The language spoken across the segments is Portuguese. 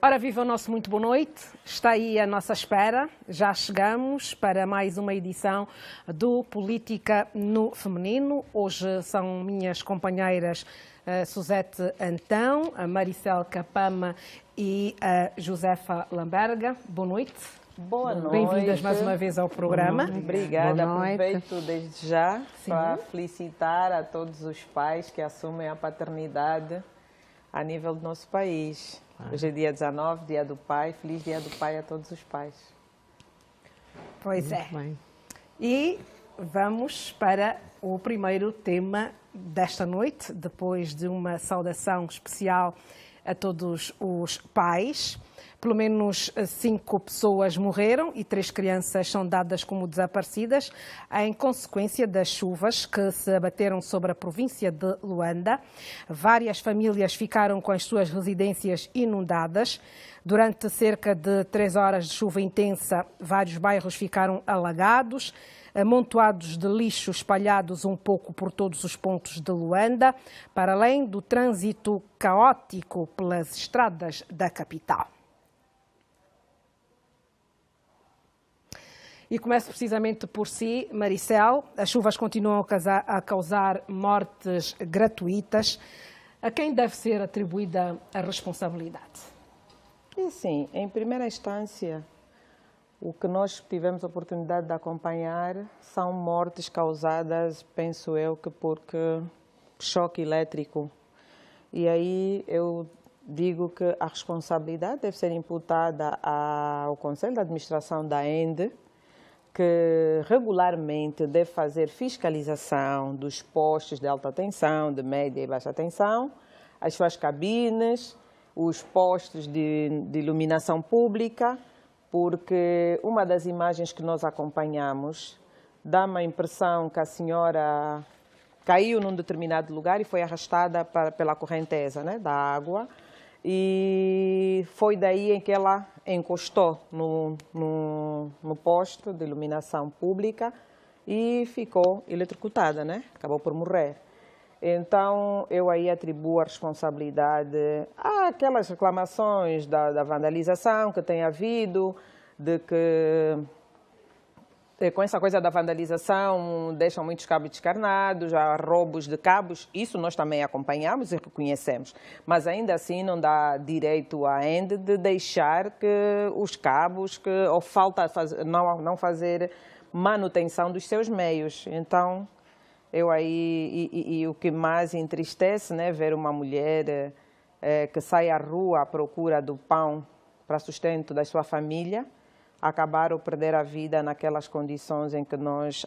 Ora, viva o nosso muito boa noite. Está aí à nossa espera. Já chegamos para mais uma edição do Política no Feminino. Hoje são minhas companheiras Suzete Antão, a Maricel Capama e a Josefa Lamberga. Boa noite. Boa noite. Bem-vindas mais uma vez ao programa. Obrigada. Aproveito desde já para felicitar a todos os pais que assumem a paternidade a nível do nosso país. Hoje é dia 19, dia do pai. Feliz dia do pai a todos os pais. Pois é. E vamos para o primeiro tema desta noite, depois de uma saudação especial a todos os pais. Pelo menos 5 pessoas morreram e 3 crianças são dadas como desaparecidas em consequência das chuvas que se abateram sobre a província de Luanda. Várias famílias ficaram com as suas residências inundadas. Durante cerca de 3 horas de chuva intensa, vários bairros ficaram alagados, amontoados de lixo espalhados um pouco por todos os pontos de Luanda, para além do trânsito caótico pelas estradas da capital. E começo precisamente por si, Maricel. As chuvas continuam a causar mortes gratuitas. A quem deve ser atribuída a responsabilidade? E sim, em primeira instância, o que nós tivemos a oportunidade de acompanhar são mortes causadas, penso eu, que porque choque elétrico. E aí eu digo que a responsabilidade deve ser imputada ao Conselho de Administração da ENDE, que regularmente deve fazer fiscalização dos postos de alta tensão, de média e baixa tensão, as suas cabines, os postos de iluminação pública, porque uma das imagens que nós acompanhamos dá-me a impressão que a senhora caiu num determinado lugar e foi arrastada pela correnteza, né, da água, e foi daí em que ela encostou no posto de iluminação pública e ficou eletrocutada, né? Acabou por morrer. Então, eu aí atribuo a responsabilidade àquelas reclamações da vandalização que tem havido, de que com essa coisa da vandalização deixam muitos cabos descarnados, há roubos de cabos, isso nós também acompanhamos e reconhecemos, mas ainda assim não dá direito à ENDE de deixar que os cabos, ou falta não fazer manutenção dos seus meios. Então, eu aí, e o que mais entristece, né, ver uma mulher que sai à rua à procura do pão para sustento da sua família, acabaram por perder a vida naquelas condições em que nós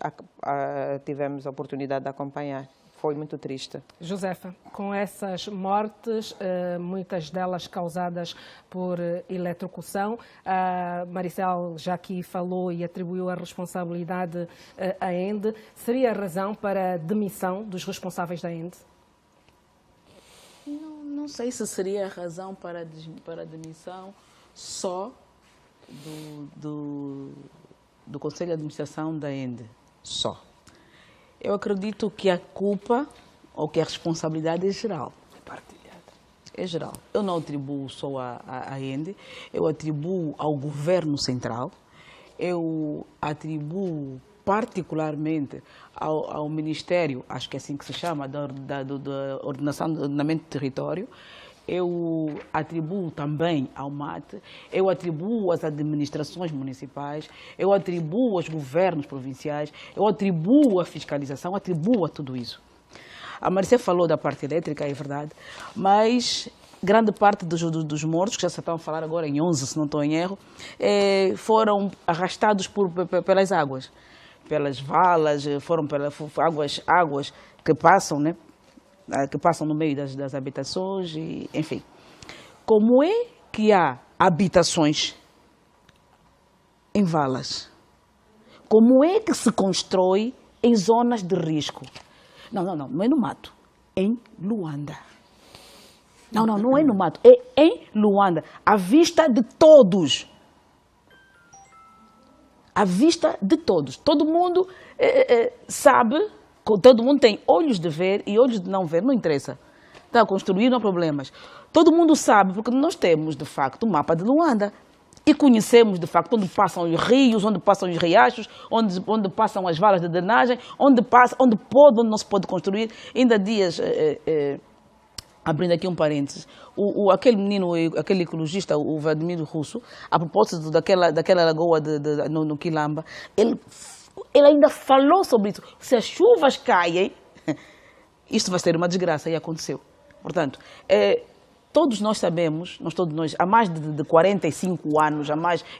tivemos a oportunidade de acompanhar. Foi muito triste. Josefa, com essas mortes, muitas delas causadas por eletrocução, a Maricel já aqui falou e atribuiu a responsabilidade à ENDE. Seria a razão para a demissão dos responsáveis da ENDE? Não sei se seria a razão para a demissão só do Conselho de Administração da ENDE, só. Eu acredito que a culpa ou que a responsabilidade é geral. É partilhada. É geral. Eu não atribuo só à ENDE, eu atribuo ao Governo Central, eu atribuo particularmente ao Ministério, acho que é assim que se chama, da Ordenação do Ordenamento do Território. Eu atribuo também ao MAT, eu atribuo às administrações municipais, eu atribuo aos governos provinciais, eu atribuo à fiscalização, atribuo a tudo isso. A Maricel falou da parte elétrica, é verdade, mas grande parte dos mortos, que já se estão a falar agora em 11, se não estou em erro, foram arrastados pelas águas, pelas valas, foram pelas águas que passam, né? Que passam no meio das habitações, e, enfim. Como é que há habitações em valas? Como é que se constrói em zonas de risco? Não é no mato, em Luanda. Não é no mato, é em Luanda, à vista de todos. À vista de todos. Todo mundo sabe. Todo mundo tem olhos de ver e olhos de não ver, não interessa. está a construir, não há problemas. Todo mundo sabe, porque nós temos, de facto, o mapa de Luanda. E conhecemos, de facto, onde passam os rios, onde passam os riachos, onde passam as valas de drenagem, onde não se pode construir. Ainda há dias, abrindo aqui um parênteses, aquele menino, aquele ecologista, o Vladimir Russo, a propósito daquela lagoa no Quilamba, ele ainda falou sobre isso. Se as chuvas caem, isto vai ser uma desgraça, e aconteceu. Portanto, todos nós sabemos, há mais de 45 anos,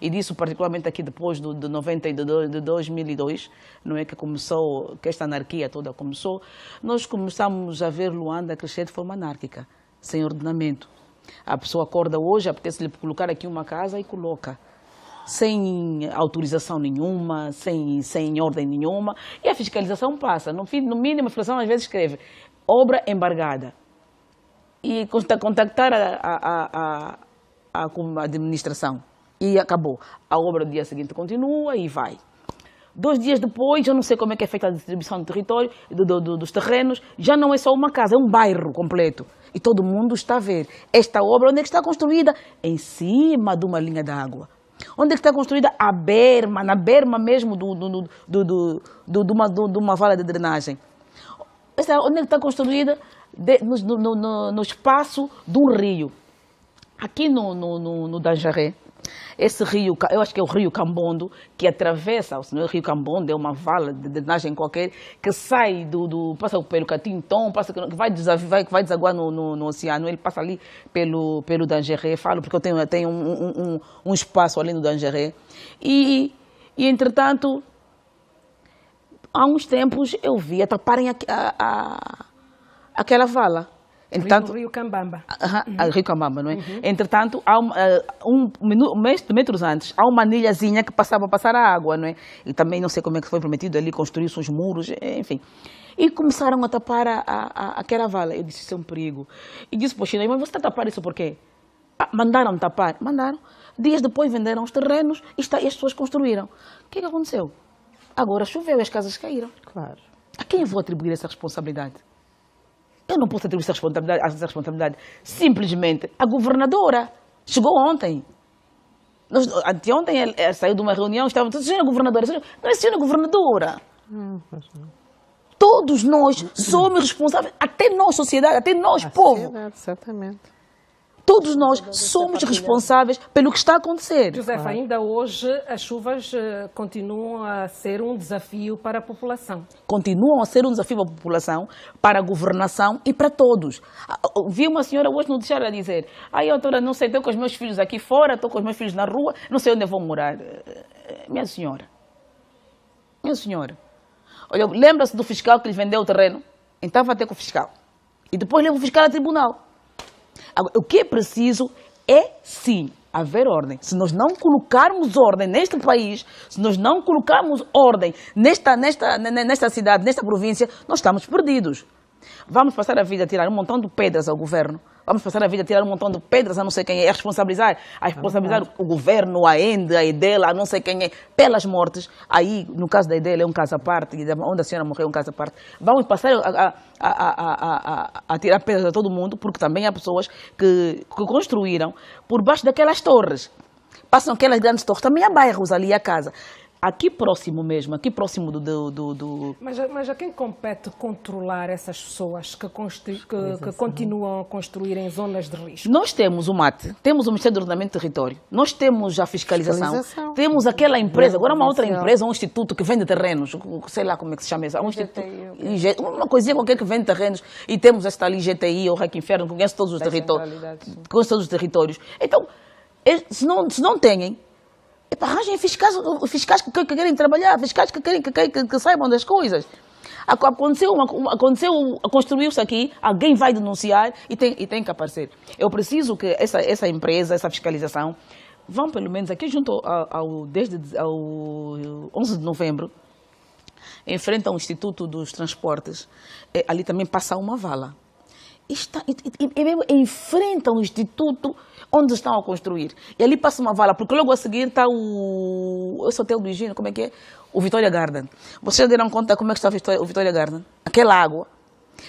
e disso particularmente aqui depois de 2002, não é, que esta anarquia toda começou, nós começamos a ver Luanda crescer de forma anárquica, sem ordenamento. A pessoa acorda hoje, apetece-lhe colocar aqui uma casa e coloca, sem autorização nenhuma, sem ordem nenhuma, e a fiscalização passa. No mínimo, a fiscalização às vezes escreve obra embargada. E contactar a administração. E acabou. A obra do dia seguinte continua e vai. 2 dias depois, eu não sei como é que é feita a distribuição do território, dos terrenos, já não é só uma casa, é um bairro completo. E todo mundo está a ver. Esta obra, onde é que está construída? Em cima de uma linha d'água. Onde é que está construída? A berma, na berma mesmo de uma vala de drenagem. Onde é que está construída? No espaço de um rio. Aqui no Danjaré, esse rio, eu acho que é o rio Cambondo, que atravessa, o rio Cambondo é uma vala de drenagem qualquer, que sai passa pelo Catinton, que vai desaguar no oceano, ele passa ali pelo Danjaré, falo porque eu tenho um espaço ali no Danjaré. E entretanto, há uns tempos eu vi taparem aquela vala. Entretanto, Rio Cambamba. Rio Cambamba, não é? Entretanto, há metros antes, há uma anilhazinha que passava a passar a água, não é? E também não sei como é que foi prometido ali, construir-se uns muros, enfim. E começaram a tapar aquela vala. Eu disse, isso é um perigo. E disse, poxa, mas você está a tapar isso por quê? Mandaram tapar. Mandaram. Dias depois venderam os terrenos e as pessoas construíram. O que aconteceu? Agora choveu e as casas caíram. Claro. A quem eu vou atribuir essa responsabilidade? Eu não posso atribuir essa responsabilidade simplesmente à governadora. Chegou ontem. Anteontem ela saiu de uma reunião, estava toda senhora governadora. Não é senhora governadora. Todos nós somos responsáveis, até nós, sociedade, até nós, povo. Certamente. Todos nós somos responsáveis pelo que está a acontecer. Josefa, ainda hoje as chuvas continuam a ser um desafio para a população. Continuam a ser um desafio para a população, para a governação e para todos. Vi uma senhora hoje no deixar a dizer, doutora, não sei, estou com os meus filhos aqui fora, estou com os meus filhos na rua, não sei onde eu vou morar. Minha senhora, olha, lembra-se do fiscal que lhe vendeu o terreno? Então vai ter com o fiscal. E depois leva o fiscal a tribunal. Agora, o que é preciso é, sim, haver ordem. Se nós não colocarmos ordem neste país, se nós não colocarmos ordem nesta cidade, nesta província, nós estamos perdidos. Vamos passar a vida a tirar um montão de pedras ao governo. Vamos passar a vida a tirar um montão de pedras a não sei quem é. A responsabilizar o governo, a ENDE, a EDEL, a não sei quem é, pelas mortes. Aí, no caso da EDEL, é um caso à parte, onde a senhora morreu é um caso à parte. Vamos passar a tirar pedras a todo mundo, porque também há pessoas que construíram por baixo daquelas torres. Passam aquelas grandes torres. Também há bairros ali, a casa. Aqui próximo mesmo, aqui próximo do... Mas a quem compete controlar essas pessoas que continuam a construir em zonas de risco? Nós temos o MAT, temos o Ministério do Ordenamento e Território, nós temos a fiscalização. Temos aquela empresa, agora uma outra empresa, um instituto que vende terrenos, sei lá como é que se chama isso, uma coisinha qualquer que vende terrenos, e temos esta ali IGTI, ou REC Inferno, que conhece todos os territórios. Então, se não têm, arranjem fiscais que querem trabalhar, fiscais que saibam das coisas. Construiu-se aqui, alguém vai denunciar e tem que aparecer. Eu preciso que essa empresa, essa fiscalização, vão pelo menos aqui junto desde ao 11 de novembro, em frente ao Instituto dos Transportes, ali também passa uma vala. Enfrentam o instituto onde estão a construir. E ali passa uma vala, porque logo a seguir está esse hotel do Higino, como é que é? O Vitória Garden. Vocês já deram conta como é que está o Vitória Garden? Aquela água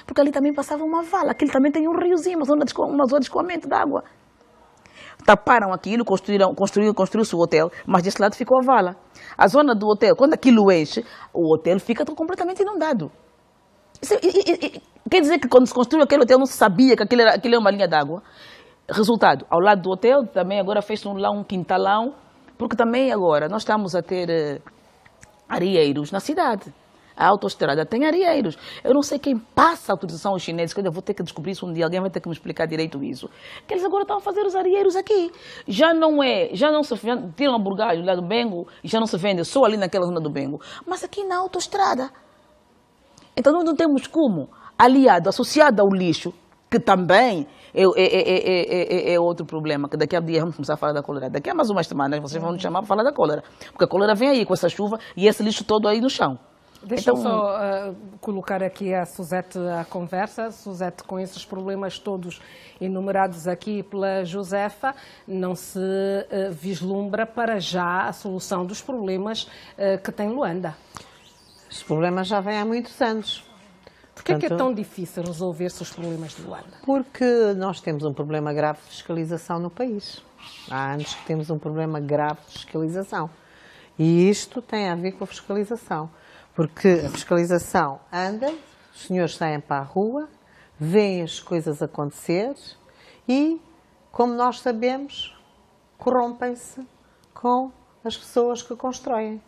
Porque ali também passava uma vala, aquilo também tem um riozinho, uma zona de escoamento de água. Taparam aquilo, construiu-se o hotel, mas desse lado ficou a vala. A zona do hotel, quando aquilo enche, o hotel fica completamente inundado. Quer dizer que quando se construiu aquele hotel não se sabia que aquilo era uma linha d'água. Resultado, ao lado do hotel também agora fez lá um quintalão, porque também agora nós estamos a ter areieiros na cidade. A autoestrada tem areieiros. Eu não sei quem passa a autorização aos chineses, que eu vou ter que descobrir isso um dia, alguém vai ter que me explicar direito isso. Que eles agora estão a fazer os areieiros aqui. Já não se vende, tiram a burgalho lá do Bengo, e já não se vende só ali naquela zona do Bengo, mas aqui na autoestrada. Então nós não temos como, associado ao lixo, que também é outro problema, que daqui a dia vamos começar a falar da cólera. Daqui a mais umas semanas vocês vão nos chamar para falar da cólera, porque a cólera vem aí com essa chuva e esse lixo todo aí no chão. Deixa-me só colocar aqui a Suzete à conversa. Suzete, com esses problemas todos enumerados aqui pela Josefa, não se vislumbra para já a solução dos problemas que tem Luanda? Os problemas já vêm há muitos anos. Porquê é tão difícil resolver-se os problemas de Luanda? Porque nós temos um problema grave de fiscalização no país. Há anos que temos um problema grave de fiscalização. E isto tem a ver com a fiscalização. Porque a fiscalização anda, os senhores saem para a rua, veem as coisas acontecer e, como nós sabemos, corrompem-se com as pessoas que constroem.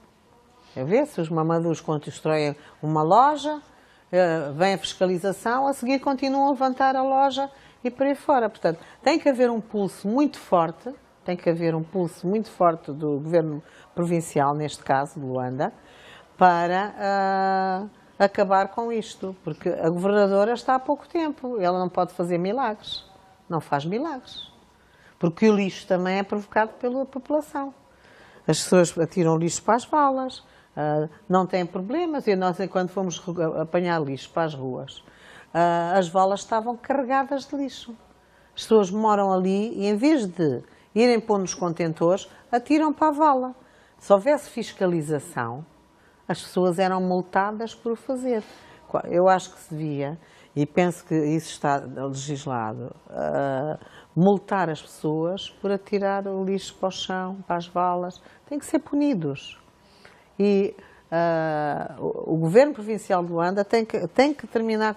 A ver, se os mamadus constroem uma loja, vem a fiscalização, a seguir continuam a levantar a loja e por aí fora. Portanto, tem que haver um pulso muito forte, do governo provincial, neste caso, de Luanda, para acabar com isto, porque a governadora está há pouco tempo, ela não pode fazer milagres, não faz milagres, porque o lixo também é provocado pela população. As pessoas atiram lixo para as valas, não têm problemas, e nós, quando fomos apanhar lixo para as ruas, as valas estavam carregadas de lixo. As pessoas moram ali e, em vez de irem pôr nos contentores, atiram para a vala. Se houvesse fiscalização, as pessoas eram multadas por o fazer. Eu acho que se devia, e penso que isso está legislado, multar as pessoas por atirar o lixo para o chão, para as valas. Têm que ser punidos. E o governo provincial de Luanda tem que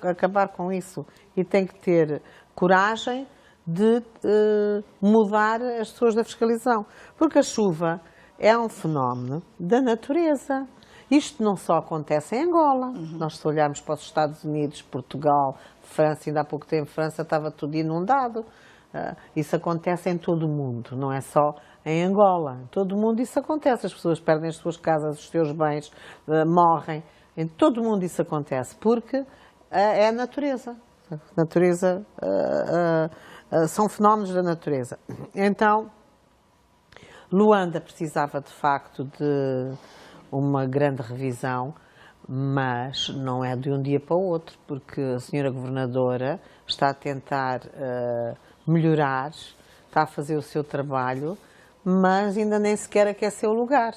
acabar com isso e tem que ter coragem de mudar as pessoas da fiscalização. Porque a chuva é um fenómeno da natureza. Isto não só acontece em Angola. Nós, se olharmos para os Estados Unidos, Portugal, França, ainda há pouco tempo, França estava tudo inundado. Isso acontece em todo o mundo, não é só em Angola. Em todo o mundo isso acontece. As pessoas perdem as suas casas, os seus bens, morrem. Em todo o mundo isso acontece, porque é a natureza. A natureza são fenómenos da natureza. Então, Luanda precisava, de facto, de uma grande revisão, mas não é de um dia para o outro, porque a senhora governadora está a tentar melhorar, está a fazer o seu trabalho, mas ainda nem sequer é seu lugar.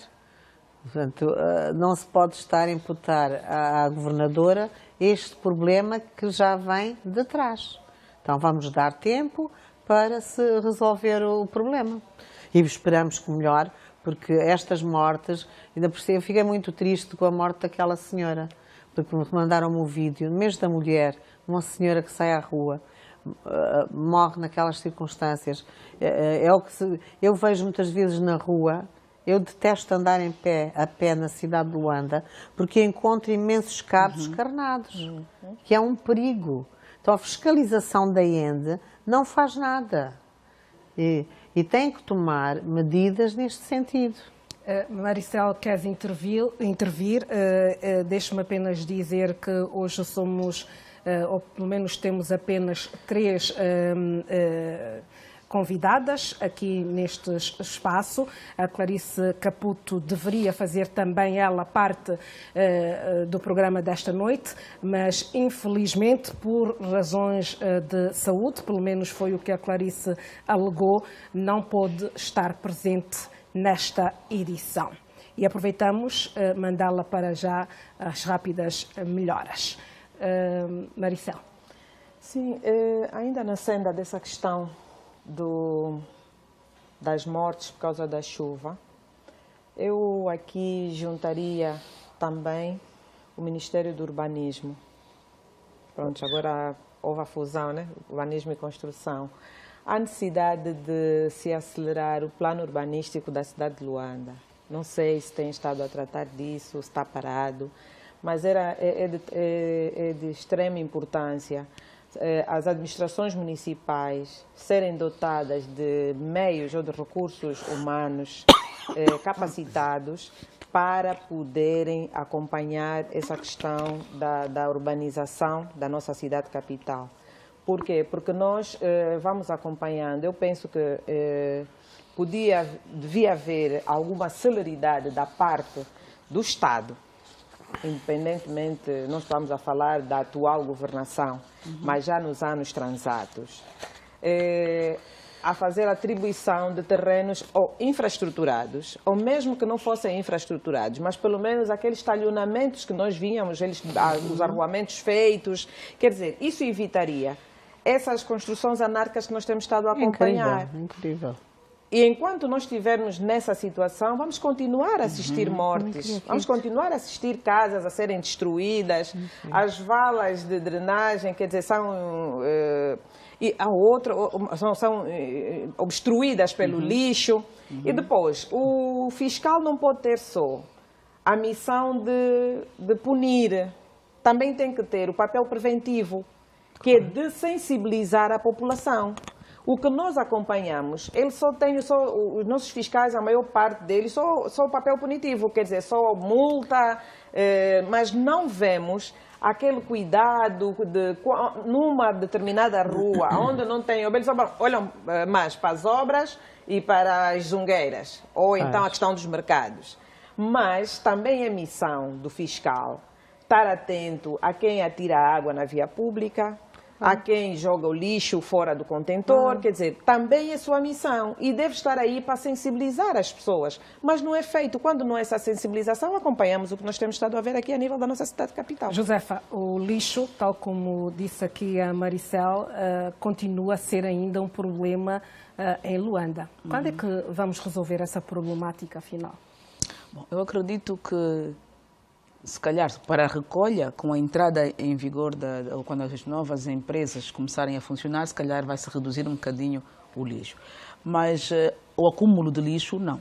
Portanto, não se pode estar a imputar à governadora este problema que já vem de trás. Então vamos dar tempo para se resolver o problema. E esperamos que melhore, porque estas mortes, ainda por cima, eu fiquei muito triste com a morte daquela senhora, porque me mandaram-me um vídeo, no mês da mulher, uma senhora que sai à rua, morre naquelas circunstâncias. Eu vejo muitas vezes na rua, eu detesto andar a pé na cidade de Luanda, porque encontro imensos cabos descarnados, que é um perigo. Então a fiscalização da ENDE não faz nada. E tem que tomar medidas neste sentido. Maricel, queres intervir? Deixe-me apenas dizer que hoje somos, ou pelo menos temos apenas 3 convidadas aqui neste espaço. A Clarice Caputo deveria fazer também ela parte do programa desta noite, mas infelizmente por razões de saúde, pelo menos foi o que a Clarice alegou, não pôde estar presente nesta edição. E aproveitamos mandá-la para já as rápidas melhoras. Maricel. Sim, ainda na senda dessa questão das mortes por causa da chuva, eu aqui juntaria também o Ministério do Urbanismo. Pronto, agora houve a fusão, né? Urbanismo e Construção. Há necessidade de se acelerar o plano urbanístico da cidade de Luanda. Não sei se tem estado a tratar disso, se está parado, mas é de extrema importância as administrações municipais serem dotadas de meios ou de recursos humanos capacitados para poderem acompanhar essa questão da urbanização da nossa cidade capital. Por quê? Porque nós vamos acompanhando. Eu penso que devia haver alguma celeridade da parte do Estado, independentemente, nós estamos a falar da atual governação, mas já nos anos transatos, a fazer atribuição de terrenos ou infraestruturados, ou mesmo que não fossem infraestruturados, mas pelo menos aqueles talhonamentos que nós víamos, os arruamentos feitos, quer dizer, isso evitaria essas construções anárquicas que nós temos estado a acompanhar. Incrível, incrível. E enquanto nós estivermos nessa situação, vamos continuar a assistir mortes, vamos continuar a assistir casas a serem destruídas, as valas de drenagem, quer dizer, são obstruídas pelo lixo. E depois, o fiscal não pode ter só a missão de punir, também tem que ter o papel preventivo, que é de sensibilizar a população. O que nós acompanhamos, os nossos fiscais, a maior parte deles, só o papel punitivo, quer dizer, só multa, mas não vemos aquele cuidado numa determinada rua, onde não tem... Eles olham mais para as obras e para as zungueiras, ou então a questão dos mercados. Mas também é missão do fiscal estar atento a quem atira água na via pública, a quem joga o lixo fora do contentor, quer dizer, também é sua missão e deve estar aí para sensibilizar as pessoas, mas não é feito. Quando não é essa sensibilização, acompanhamos o que nós temos estado a ver aqui a nível da nossa cidade capital. Josefa, o lixo, tal como disse aqui a Maricel, continua a ser ainda um problema em Luanda. Quando é que vamos resolver essa problemática, afinal? Bom, eu acredito que, se calhar, para a recolha, com a entrada em vigor, ou quando as novas empresas começarem a funcionar, se calhar vai se reduzir um bocadinho o lixo. Mas o acúmulo de lixo, não.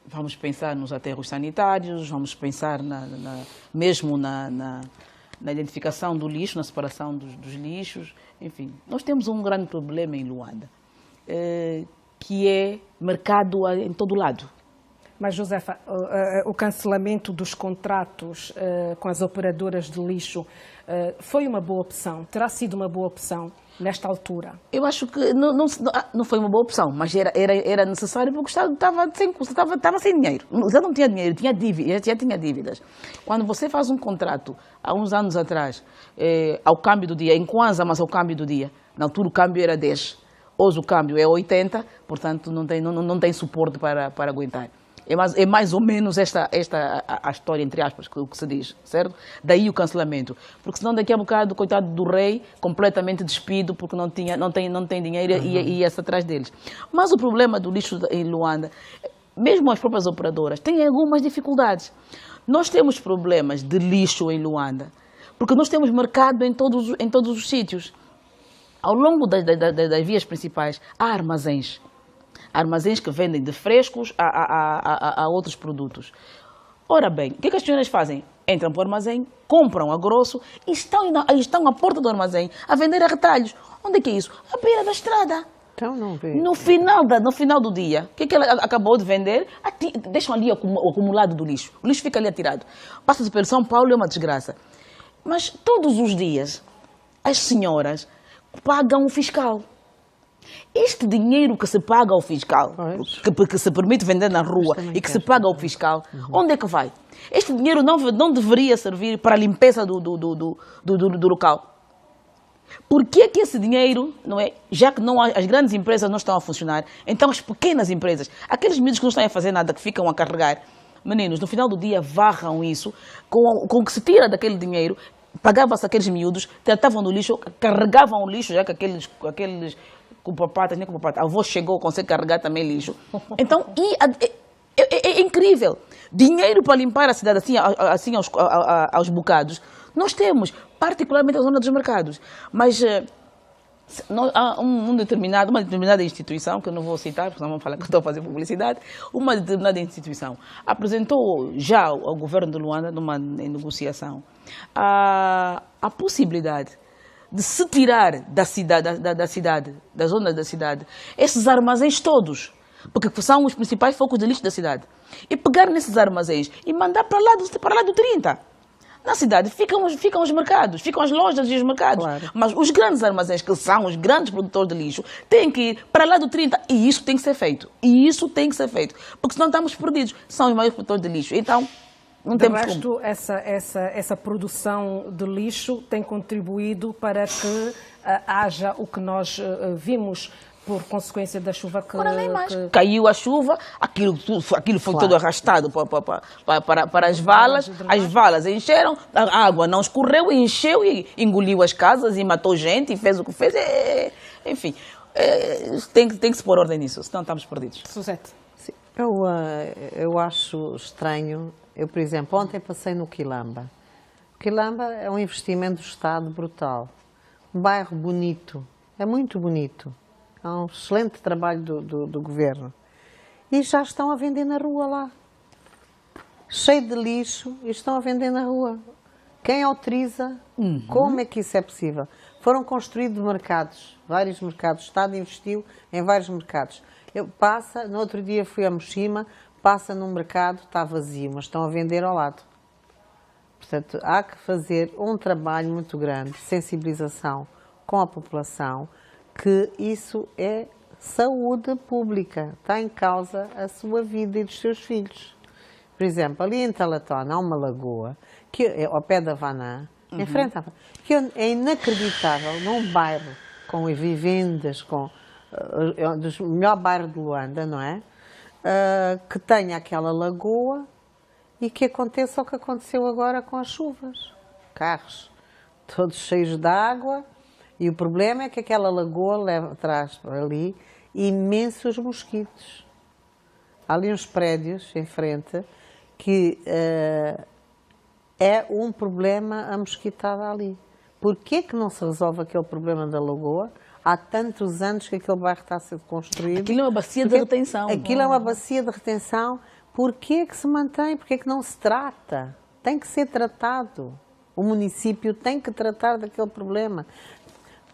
Vamos pensar nos aterros sanitários, vamos pensar mesmo na identificação do lixo, na separação dos lixos. Enfim, nós temos um grande problema em Luanda, que é mercado em todo lado. Mas, Josefa, o cancelamento dos contratos com as operadoras de lixo foi uma boa opção? Terá sido uma boa opção nesta altura? Eu acho que não foi uma boa opção, mas era necessário porque o Estado estava sem dinheiro. O Estado não tinha dinheiro, já tinha dívidas. Quando você faz um contrato, há uns anos atrás, ao câmbio do dia, em Kwanza, mas ao câmbio do dia, na altura o câmbio era 10, hoje o câmbio é 80, portanto não tem suporte para aguentar. É mais ou menos esta a história, entre aspas, o que se diz, certo? Daí o cancelamento. Porque senão daqui a bocado, coitado do rei, completamente despido, porque não tem dinheiro e ia-se atrás deles. Mas o problema do lixo em Luanda, mesmo as próprias operadoras, têm algumas dificuldades. Nós temos problemas de lixo em Luanda, porque nós temos mercado em todos os sítios. Ao longo das vias principais, há armazéns. Armazéns que vendem de frescos a outros produtos. Ora bem, o que as senhoras fazem? Entram para o armazém, compram a grosso e estão à porta do armazém a vender a retalhos. Onde é que é isso? À beira da estrada. Então não vê. No final do dia, o que ela acabou de vender? Deixam ali o acumulado do lixo. O lixo fica ali atirado. Passa-se pelo São Paulo e é uma desgraça. Mas todos os dias, as senhoras pagam o fiscal. Este dinheiro que se paga ao fiscal, que se permite vender na rua e que se paga ao fiscal, onde é que vai? Este dinheiro não deveria servir para a limpeza do local. Por que é que esse dinheiro, não é, já que as grandes empresas não estão a funcionar, então as pequenas empresas, aqueles miúdos que não estão a fazer nada, que ficam a carregar, meninos, no final do dia varram isso com o que se tira daquele dinheiro, pagava-se aqueles miúdos, tratavam do lixo, carregavam o lixo, já que aqueles cupapatas, nem cupapatas, a avó chegou, consegue carregar também lixo. Então, é incrível. Dinheiro para limpar a cidade assim aos bocados, nós temos, particularmente a zona dos mercados. Mas há uma determinada instituição, que eu não vou citar, porque senão vão falar que eu estou a fazer publicidade, uma determinada instituição apresentou já ao governo de Luanda, numa negociação, a possibilidade de se tirar da zona da cidade, esses armazéns todos, porque são os principais focos de lixo da cidade, e pegar nesses armazéns e mandar para lá do 30. Na cidade ficam os mercados, ficam as lojas e os mercados. Claro. Mas os grandes armazéns, que são os grandes produtores de lixo, têm que ir para lá do 30. E isso tem que ser feito. Porque senão estamos perdidos. São os maiores produtores de lixo. Então, não temos como. De resto, essa produção de lixo tem contribuído para que haja o que nós vimos por consequência da chuva que... Caiu a chuva, aquilo foi todo arrastado para as valas encheram, a água não escorreu, encheu e engoliu as casas e matou gente e fez o que fez. Enfim, tem que se pôr ordem nisso, senão estamos perdidos. Suzete. Eu acho estranho. Eu, por exemplo, ontem passei no Quilamba. O Quilamba é um investimento do Estado brutal. Um bairro bonito, é muito bonito. É um excelente trabalho do governo. E já estão a vender na rua lá. Cheio de lixo e estão a vender na rua. Quem autoriza? Como é que isso é possível? Foram construídos mercados, vários mercados. O Estado investiu em vários mercados. No outro dia fui a Mochima, passa num mercado, está vazio, mas estão a vender ao lado. Portanto, há que fazer um trabalho muito grande de sensibilização com a população, que isso é saúde pública, está em causa a sua vida e dos seus filhos. Por exemplo, ali em Talatona há uma lagoa, que é ao pé da Vanã, em frente à Vanã, que é inacreditável, num bairro com vivendas, dos melhor bairro de Luanda, não é? Que tenha aquela lagoa e que aconteça o que aconteceu agora com as chuvas. Carros todos cheios de água. E o problema é que aquela lagoa traz para ali imensos mosquitos. Há ali uns prédios em frente que é um problema a mosquitada ali. Porquê que não se resolve aquele problema da lagoa? Há tantos anos que aquele bairro está a ser construído. Aquilo é uma bacia de retenção. Aquilo é uma bacia de retenção. Porquê que se mantém? Porquê que não se trata? Tem que ser tratado. O município tem que tratar daquele problema.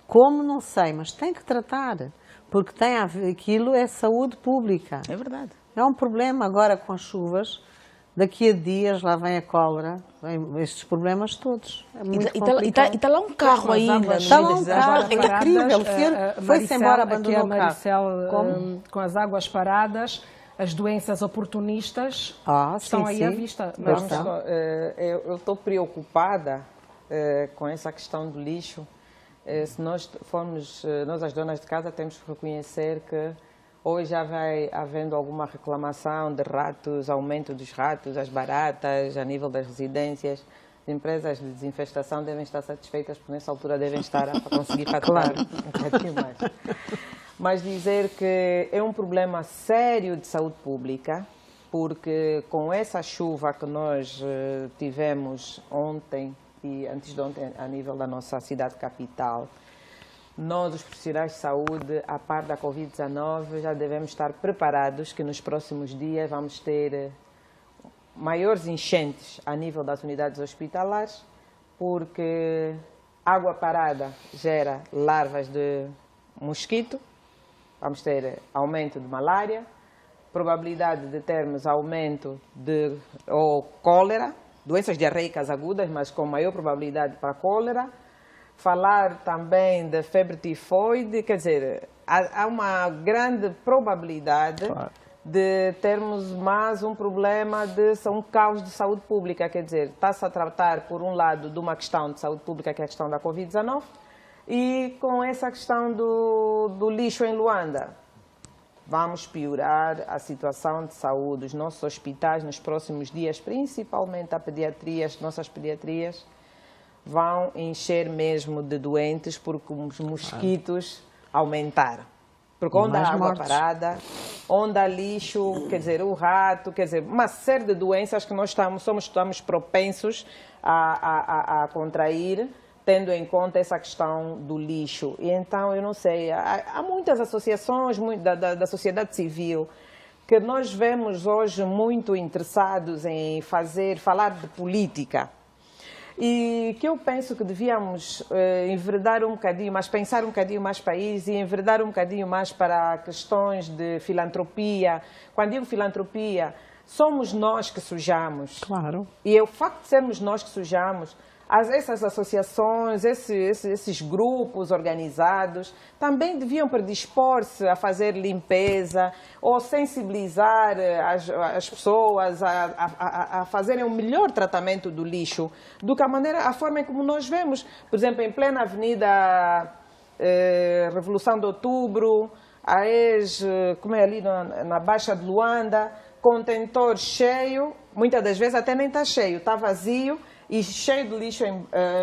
Como, não sei, mas tem que tratar, porque aquilo é saúde pública. É verdade. É um problema agora com as chuvas, daqui a dias lá vem a cólera, vem estes problemas todos. É muito complicado. E está lá um carro ainda. Está lá um carro, é incrível, o senhor foi-se embora, abandonou o carro. Com as águas paradas, as doenças oportunistas estão aí à vista. Eu estou preocupada com essa questão do lixo. Se nós as donas de casa, temos que reconhecer que hoje já vai havendo alguma reclamação de ratos, aumento dos ratos, as baratas, a nível das residências. As empresas de desinfestação devem estar satisfeitas, porque nessa altura devem estar a conseguir faturar um bocadinho mais. Mas dizer que é um problema sério de saúde pública, porque com essa chuva que nós tivemos ontem, e antes de ontem, a nível da nossa cidade capital, nós, os profissionais de saúde, a par da Covid-19, já devemos estar preparados que nos próximos dias vamos ter maiores enchentes a nível das unidades hospitalares, porque água parada gera larvas de mosquito, vamos ter aumento de malária, probabilidade de termos aumento de cólera, doenças diarreicas agudas, mas com maior probabilidade para cólera. Falar também de febre tifoide, quer dizer, há uma grande probabilidade de termos mais um problema um caos de saúde pública, quer dizer, está-se a tratar, por um lado, de uma questão de saúde pública, que é a questão da Covid-19, e com essa questão do lixo em Luanda. Vamos piorar a situação de saúde dos nossos hospitais nos próximos dias, principalmente a pediatria, as nossas pediatrias. vão encher mesmo de doentes porque os mosquitos aumentaram. Porque onde há água parada, onde há lixo, quer dizer, o rato, quer dizer, uma série de doenças que nós estamos propensos a contrair, tendo em conta essa questão do lixo. E então, eu não sei, há muitas associações da sociedade civil que nós vemos hoje muito interessados em falar de política. E que eu penso que devíamos enverdar um bocadinho mais, pensar um bocadinho mais para isso e enverdar um bocadinho mais para questões de filantropia. Quando digo filantropia, somos nós que sujamos. Claro. E o facto de sermos nós que sujamos, essas associações, esses grupos organizados, também deviam predispor-se a fazer limpeza ou sensibilizar as pessoas a fazerem um melhor tratamento do lixo do que a forma como nós vemos. Por exemplo, em plena Avenida Revolução de Outubro, como é ali na Baixa de Luanda, contentor cheio, muitas das vezes até nem está cheio, está vazio, e cheio de lixo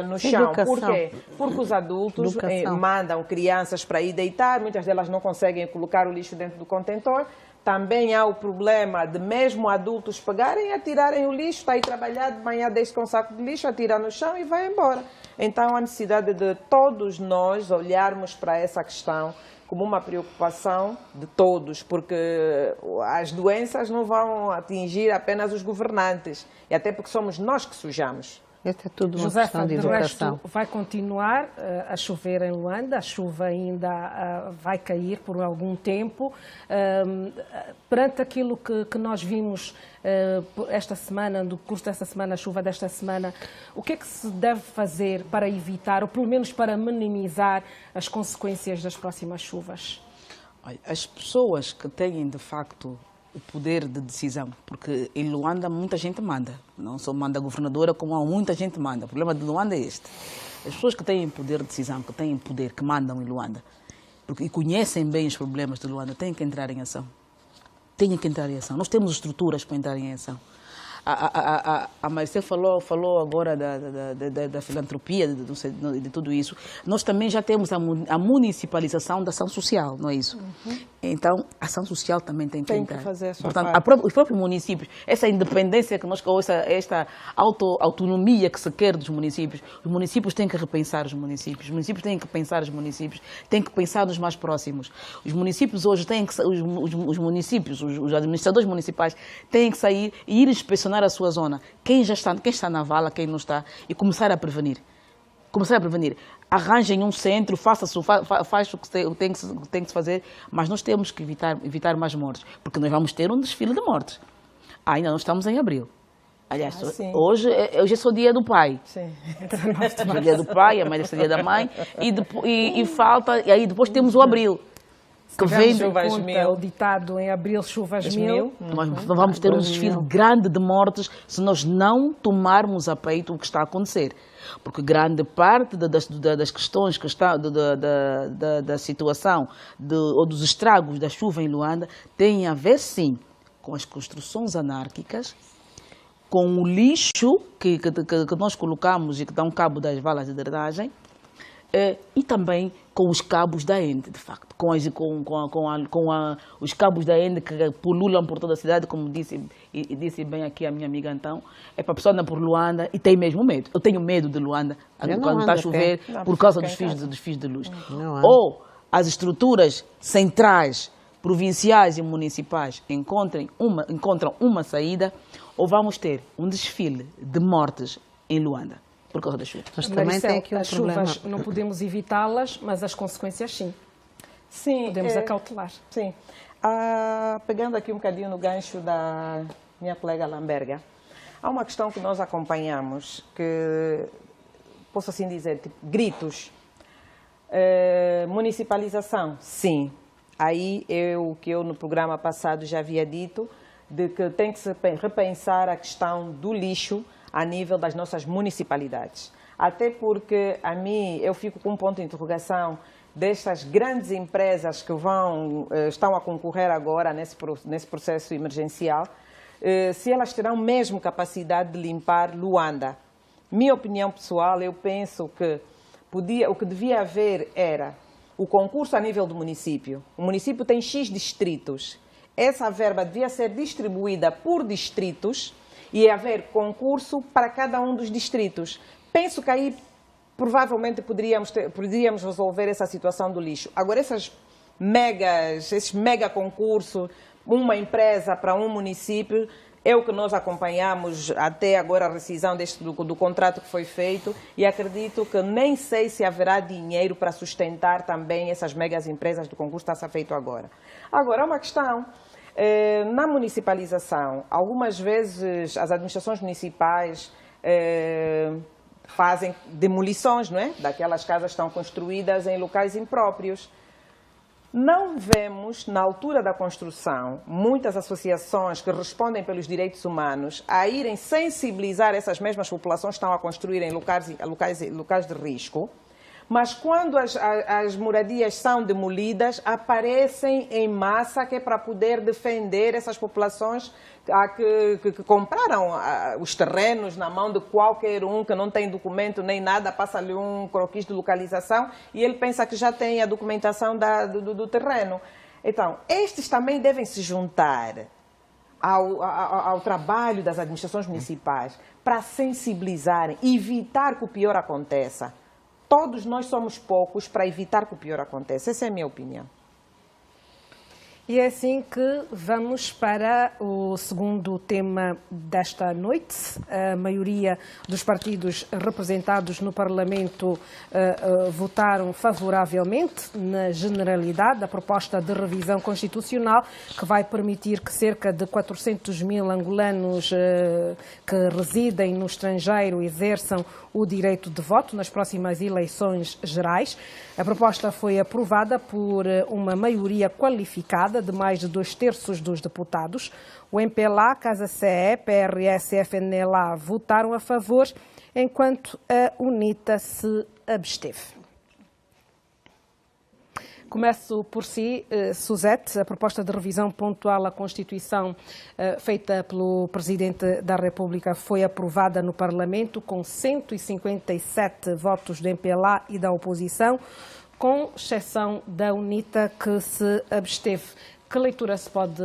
no chão. Por quê? Porque os adultos mandam crianças para ir deitar, muitas delas não conseguem colocar o lixo dentro do contentor. Também há o problema de mesmo adultos pegarem e atirarem o lixo, está aí trabalhar, de manhã deixa com um saco de lixo, atira no chão e vai embora. Então há necessidade de todos nós olharmos para essa questão como uma preocupação de todos, porque as doenças não vão atingir apenas os governantes, e até porque somos nós que sujamos. Esta é tudo uma Josefa, questão de de educação. resto, vai continuar a chover em Luanda, a chuva ainda vai cair por algum tempo. Perante aquilo que nós vimos esta semana, no curso desta semana, a chuva desta semana, o que é que se deve fazer para evitar, ou pelo menos para minimizar as consequências das próximas chuvas? Olha, as pessoas que têm, de facto, o poder de decisão, porque em Luanda muita gente manda, não só manda a governadora, como há muita gente manda. O problema de Luanda é este. As pessoas que têm poder de decisão, que têm poder, que mandam em Luanda, e conhecem bem os problemas de Luanda, têm que entrar em ação. Têm que entrar em ação. Nós temos estruturas para entrar em ação. A Maricê falou agora da filantropia, de tudo isso. Nós também já temos a municipalização da ação social, não é isso? Então, a ação social também tem que entrar. Que fazer a sua Portanto, parte. os próprios municípios, essa independência que nós, ou esta autonomia que se quer dos municípios, os municípios têm que repensar os municípios têm que pensar os municípios, têm que pensar nos mais próximos. Os municípios hoje têm que, os administradores municipais têm que sair e ir inspecionar a sua zona. Quem está na vala, quem não está, e começar a prevenir. Arranjem um centro, faz o que tem que se fazer, mas nós temos que evitar mais mortes, porque nós vamos ter um desfile de mortes. Ainda não estamos em abril. Aliás, hoje é só o dia do pai. Sim. Hoje é o dia do pai, amanhã é o dia da mãe, e aí depois temos o abril. Que vem chuvas mil. O ditado em abril, chuvas mil. Nós vamos ter um desfile grande de mortes se nós não tomarmos a peito o que está a acontecer. Porque grande parte das questões que está, da situação ou dos estragos da chuva em Luanda tem a ver, sim, com as construções anárquicas, com o lixo que nós colocamos e que dá um cabo das valas de drenagem, e também com os cabos da ENDE, de facto, com os cabos da ENDE que pululam por toda a cidade, como disse bem aqui a minha amiga então, é para a pessoa andar por Luanda e tem mesmo medo. Eu tenho medo de Luanda quando está a chover por causa dos fios de luz. Ou as estruturas centrais, provinciais e municipais encontram uma saída, ou vamos ter um desfile de mortes em Luanda. Por causa da chuva. Mas também tem aqui um as problema. chuvas não podemos evitá-las, mas as consequências sim. Sim. Podemos acautelar. Sim. Pegando aqui um bocadinho no gancho da minha colega Lamberga, há uma questão que nós acompanhamos, que posso assim dizer, tipo, gritos. Municipalização, sim. Aí o que eu no programa passado já havia dito, de que tem que se repensar a questão do lixo a nível das nossas municipalidades. Até porque, eu fico com um ponto de interrogação destas grandes empresas que estão a concorrer agora nesse processo emergencial, se elas terão mesmo capacidade de limpar Luanda. Minha opinião pessoal, eu penso que o que devia haver era o concurso a nível do município. O município tem X distritos. Essa verba devia ser distribuída por distritos e haver concurso para cada um dos distritos. Penso que aí provavelmente poderíamos resolver essa situação do lixo. Agora, esses mega concursos, uma empresa para um município, é o que nós acompanhamos até agora a rescisão do contrato que foi feito e acredito que nem sei se haverá dinheiro para sustentar também essas megas empresas do concurso que está a ser feito agora. Agora, uma questão, na municipalização, algumas vezes as administrações municipais fazem demolições, não é? Daquelas casas que estão construídas em locais impróprios. Não vemos, na altura da construção, muitas associações que respondem pelos direitos humanos a irem sensibilizar essas mesmas populações que estão a construir em locais de risco, mas quando as moradias são demolidas, aparecem em massa que é para poder defender essas populações que compraram os terrenos na mão de qualquer um que não tem documento nem nada, passa-lhe um croquis de localização e ele pensa que já tem a documentação do terreno. Então, estes também devem se juntar ao trabalho das administrações municipais para sensibilizarem, evitar que o pior aconteça. Todos nós somos poucos para evitar que o pior aconteça. Essa é a minha opinião. E é assim que vamos para o segundo tema desta noite. A maioria dos partidos representados no Parlamento votaram favoravelmente, na generalidade, a proposta de revisão constitucional que vai permitir que cerca de 400 mil angolanos que residem no estrangeiro exerçam o direito de voto nas próximas eleições gerais. A proposta foi aprovada por uma maioria qualificada de mais de 2/3 dos deputados. O MPLA, Casa CE, PRS e FNLA votaram a favor, enquanto a UNITA se absteve. Começo por si, Suzete. A proposta de revisão pontual à Constituição feita pelo Presidente da República foi aprovada no Parlamento com 157 votos do MPLA e da oposição, com exceção da UNITA, que se absteve. Que leitura se pode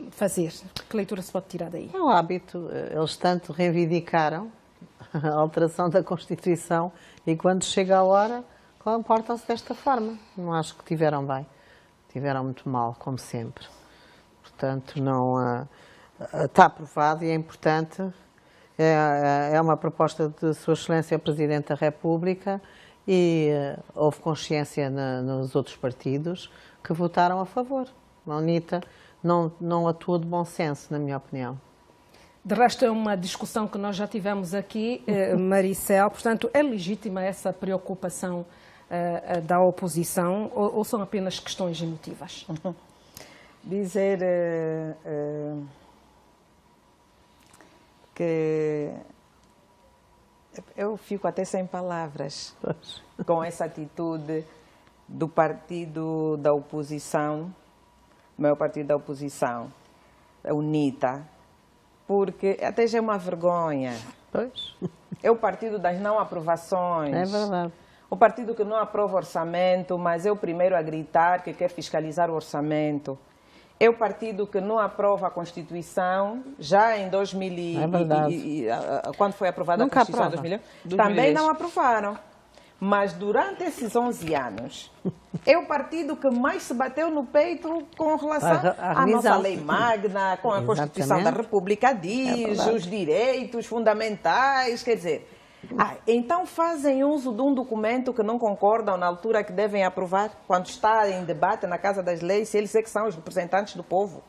fazer? Que leitura se pode tirar daí? É um hábito. Eles tanto reivindicaram a alteração da Constituição e quando chega a hora comportam-se desta forma. Não acho que tiveram bem. Tiveram muito mal, como sempre. Portanto, não está aprovado e é importante. É uma proposta de Sua Excelência Presidente da República e houve consciência nos outros partidos que votaram a favor. A UNITA não atua de bom senso, na minha opinião. De resto, é uma discussão que nós já tivemos aqui, Maricel. Portanto, é legítima essa preocupação da oposição ou são apenas questões emotivas? Dizer que eu fico até sem palavras com essa atitude do partido da oposição, meu partido da oposição, a UNITA, porque até já é uma vergonha. Pois. É o partido das não aprovações. É verdade. O partido que não aprova orçamento, mas é o primeiro a gritar que quer fiscalizar o orçamento. É o partido que não aprova a Constituição, já em 2000 quando foi aprovada a Constituição em 2000, também não aprovaram. Mas durante esses 11 anos, é o partido que mais se bateu no peito com relação à nossa lei magna, com a Constituição da República diz, os direitos fundamentais, quer dizer... então fazem uso de um documento que não concordam na altura que devem aprovar, quando está em debate na Casa das Leis, se eles é que são os representantes do povo.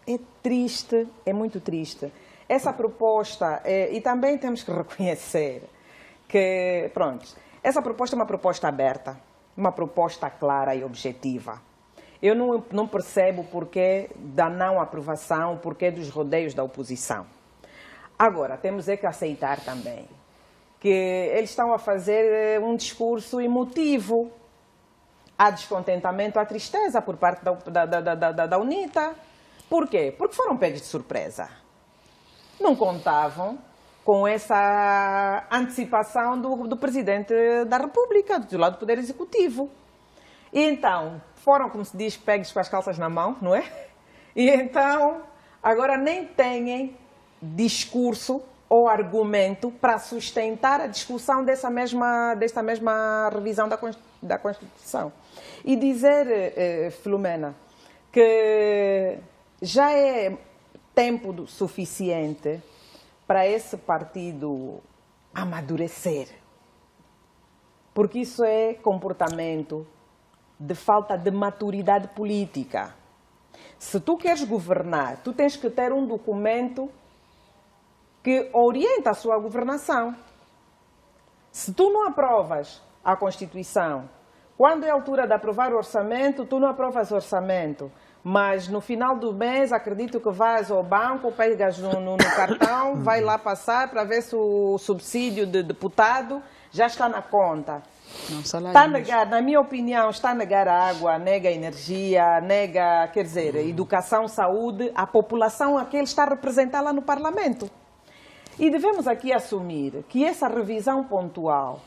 É triste, é muito triste. Essa proposta, e também temos que reconhecer que, pronto, essa proposta é uma proposta aberta, uma proposta clara e objetiva. Eu não percebo o porquê da não aprovação, o porquê dos rodeios da oposição. Agora, temos que aceitar também que eles estão a fazer um discurso emotivo. Há descontentamento, há tristeza por parte da UNITA. Por quê? Porque foram pegos de surpresa. Não contavam com essa antecipação do Presidente da República, do lado do Poder Executivo. E então, foram, como se diz, pegos com as calças na mão, não é? E então, agora nem têm discurso ou argumento para sustentar a discussão desta mesma revisão da Constituição. E dizer, Filomena, que já é tempo suficiente para esse partido amadurecer. Porque isso é comportamento de falta de maturidade política. Se tu queres governar, tu tens que ter um documento que orienta a sua governação. Se tu não aprovas a Constituição, quando é a altura de aprovar o orçamento, tu não aprovas o orçamento, mas no final do mês, acredito que vais ao banco, pegas no cartão, vai lá passar para ver se o subsídio de deputado já está na conta. Está a negar, na minha opinião, está a negar a água, nega a energia, nega, quer dizer, educação, saúde, a população a que ele está a representar lá no Parlamento. E devemos aqui assumir que essa revisão pontual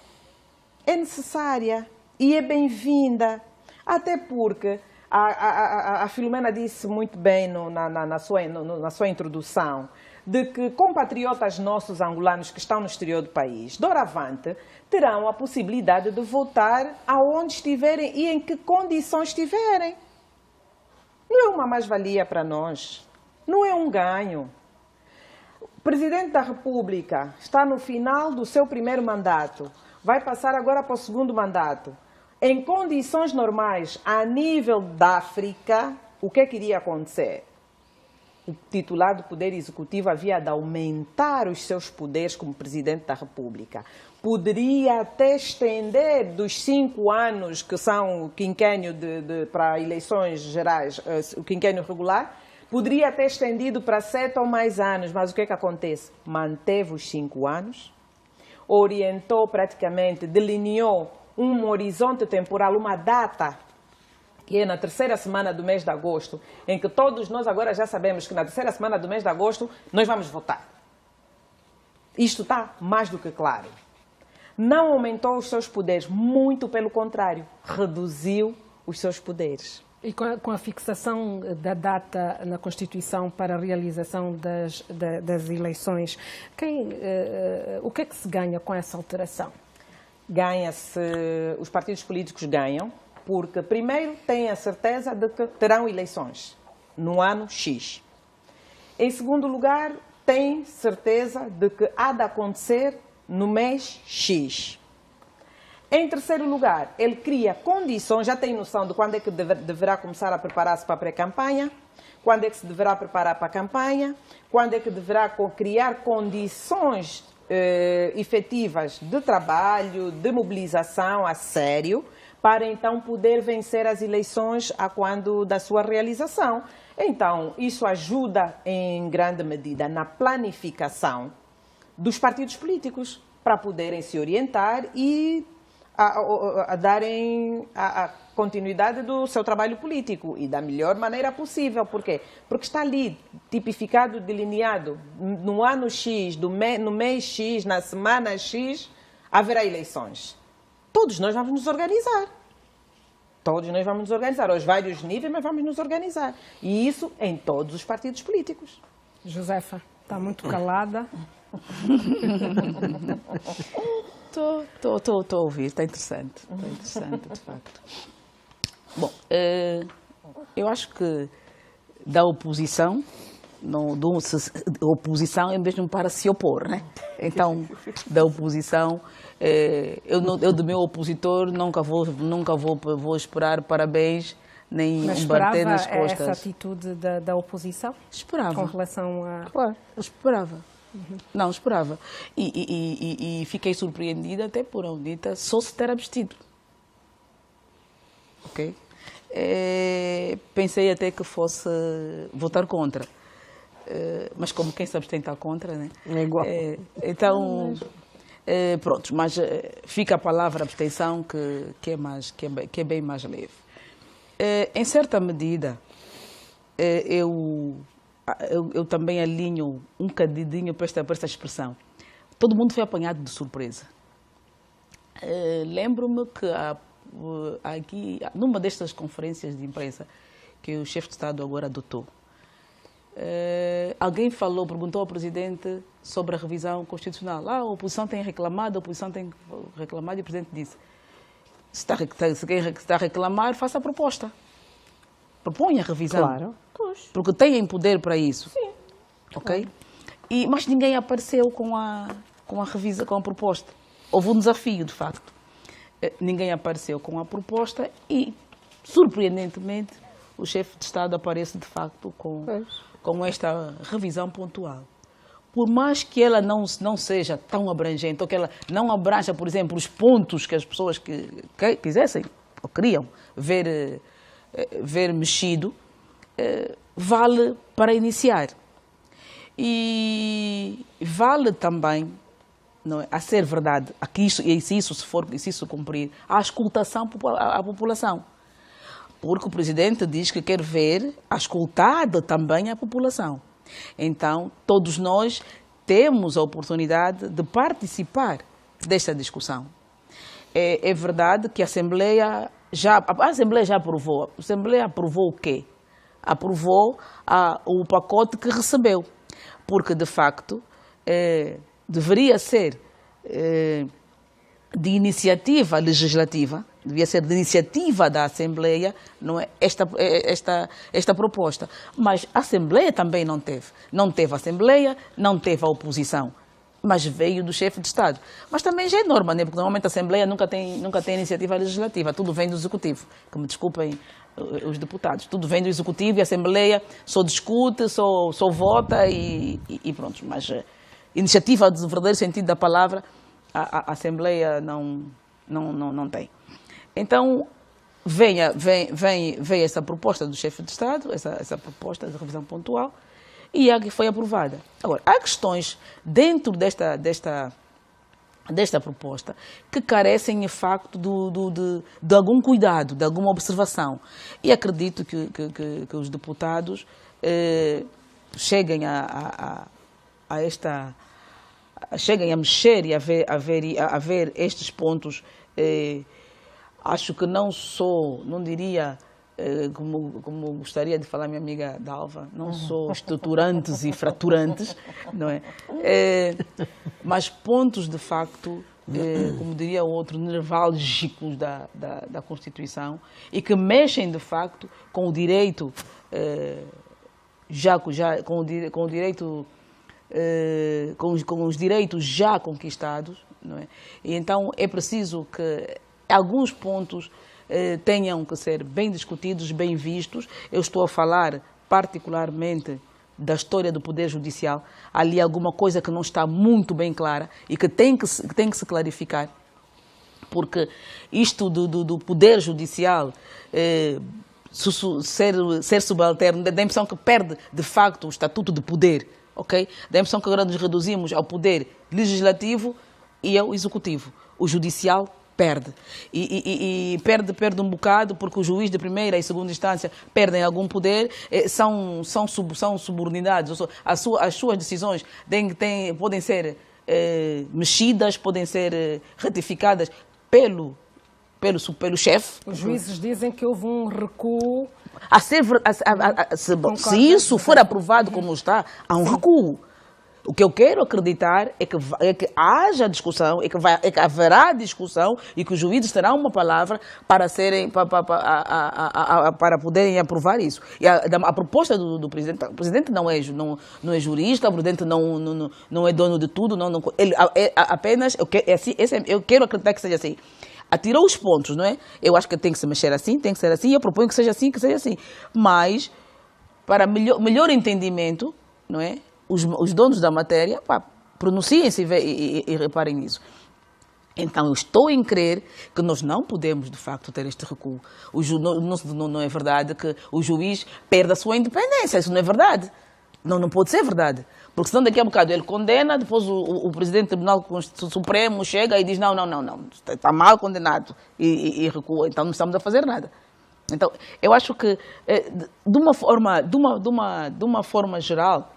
é necessária e é bem-vinda, até porque a Filomena disse muito bem na sua introdução, de que compatriotas nossos angolanos que estão no exterior do país, doravante, terão a possibilidade de votar aonde estiverem e em que condições estiverem. Não é uma mais-valia para nós, não é um ganho. O Presidente da República está no final do seu primeiro mandato, vai passar agora para o segundo mandato. Em condições normais, a nível da África, o que iria acontecer? O titular do Poder Executivo havia de aumentar os seus poderes como Presidente da República. Poderia até estender dos 5 anos, que são o quinquênio para eleições gerais, o quinquênio regular, poderia ter estendido para 7 ou mais anos, mas o que acontece? Manteve os 5 anos, orientou praticamente, delineou um horizonte temporal, uma data, que é na terceira semana do mês de agosto, em que todos nós agora já sabemos que na terceira semana do mês de agosto nós vamos votar. Isto está mais do que claro. Não aumentou os seus poderes, muito pelo contrário, reduziu os seus poderes. E com a fixação da data na Constituição para a realização das eleições, o que é que se ganha com essa alteração? Ganha-se, os partidos políticos ganham, porque primeiro têm a certeza de que terão eleições no ano X. Em segundo lugar, têm certeza de que há de acontecer no mês X. Em terceiro lugar, ele cria condições, já tem noção de quando é que deverá começar a preparar-se para a pré-campanha, quando é que se deverá preparar para a campanha, quando é que deverá criar condições efetivas de trabalho, de mobilização a sério, para então poder vencer as eleições a quando da sua realização. Então, isso ajuda em grande medida na planificação dos partidos políticos, para poderem se orientar e a darem a continuidade do seu trabalho político e da melhor maneira possível. Por quê? Porque está ali tipificado, delineado, no ano X, no mês X, na semana X, haverá eleições. Todos nós vamos nos organizar. Todos nós vamos nos organizar, aos vários níveis, mas vamos nos organizar. E isso em todos os partidos políticos. Josefa, está muito calada. Estou a ouvir, está interessante. Está interessante, de facto. Bom, eu acho que da oposição, oposição é mesmo para se opor, né? Então, da oposição, eu do meu opositor nunca vou esperar parabéns, nem bater nas costas. Essa atitude da oposição? Esperava. Com relação a... Claro, esperava. Não, esperava. E fiquei surpreendida até por a UNITA só se ter abstido. Ok? Pensei até que fosse votar contra. Mas como quem se abstém está contra, né? É igual. Então, pronto, mas fica a palavra abstenção que é bem mais leve. Em certa medida, eu também alinho um bocadinho para esta expressão. todo mundo foi apanhado de surpresa. Lembro-me que aqui, numa destas conferências de imprensa que o chefe de Estado agora adotou, alguém perguntou ao Presidente sobre a revisão constitucional. A oposição tem reclamado, e o Presidente disse, se quem está a reclamar, faça a proposta. Proponha a revisão. Claro. Porque têm poder para isso. Sim. Ok? Mas ninguém apareceu com a revisão, com a proposta. Houve um desafio, de facto. Ninguém apareceu com a proposta e, surpreendentemente, o chefe de Estado aparece, de facto, com esta revisão pontual. Por mais que ela não seja tão abrangente, ou que ela não abranja, por exemplo, os pontos que as pessoas que quisessem ou queriam ver mexido, vale para iniciar. E vale também, não é, a ser verdade, se isso cumprir, a escutação à população. Porque o Presidente diz que quer ver escutada também a população. Então, todos nós temos a oportunidade de participar desta discussão. É verdade que a Assembleia já aprovou. A Assembleia aprovou o quê? Aprovou o pacote que recebeu. Porque, de facto, deveria ser de iniciativa legislativa, devia ser de iniciativa da Assembleia, não é, esta proposta. Mas a Assembleia também não teve. Não teve a Assembleia, não teve a oposição, mas veio do chefe de Estado. Mas também já é norma, né? Porque normalmente a Assembleia nunca tem iniciativa legislativa, tudo vem do Executivo. Que me desculpem os deputados, tudo vem do Executivo e a Assembleia só discute, só vota e pronto. Mas iniciativa do verdadeiro sentido da palavra, a Assembleia não tem. Então, vem essa proposta do chefe de Estado, essa proposta de revisão pontual, e a que foi aprovada. Agora, há questões dentro desta proposta que carecem, de facto, de algum cuidado, de alguma observação. E acredito que os deputados cheguem a mexer e a ver estes pontos. Acho que não diria, como gostaria de falar minha amiga Dalva, não sou estruturantes e fraturantes, não é? Mas pontos, de facto, como diria o outro, nevrálgicos da Constituição e que mexem, de facto, com o direito, com os direitos já conquistados, não é? E então é preciso que alguns pontos tenham que ser bem discutidos, bem vistos. Eu estou a falar particularmente da história do Poder Judicial. Ali alguma coisa que não está muito bem clara e que tem que se clarificar. Porque isto do Poder Judicial ser subalterno, dá a impressão que perde, de facto, o estatuto de poder. Okay? Dá a impressão que agora nos reduzimos ao poder legislativo e ao executivo. O judicial perde. E perde um bocado porque o juiz de primeira e segunda instância perdem algum poder, são subordinados. As suas decisões podem ser mexidas, podem ser ratificadas pelo chefe. Os juízes dizem que houve um recuo. Se isso for aprovado como está, há um recuo. O que eu quero acreditar é que haja discussão, é que haverá discussão e que os juízes terão uma palavra para poderem aprovar isso. E a proposta do Presidente, o Presidente não é jurista, o Presidente não é dono de tudo, ele apenas, eu quero acreditar que seja assim. Atirou os pontos, não é? Eu acho que tem que se mexer assim, tem que ser assim, eu proponho que seja assim, Mas, para melhor entendimento, não é? Os donos da matéria, pronunciem-se e reparem nisso. Então, eu estou em crer que nós não podemos, de facto, ter este recuo. Não é verdade que o juiz perde a sua independência, isso não é verdade. Não pode ser verdade. Porque senão daqui a bocado ele condena, depois o Presidente do Tribunal Supremo chega e diz não, está mal condenado e recua, então não estamos a fazer nada. Então, eu acho que, de uma forma geral,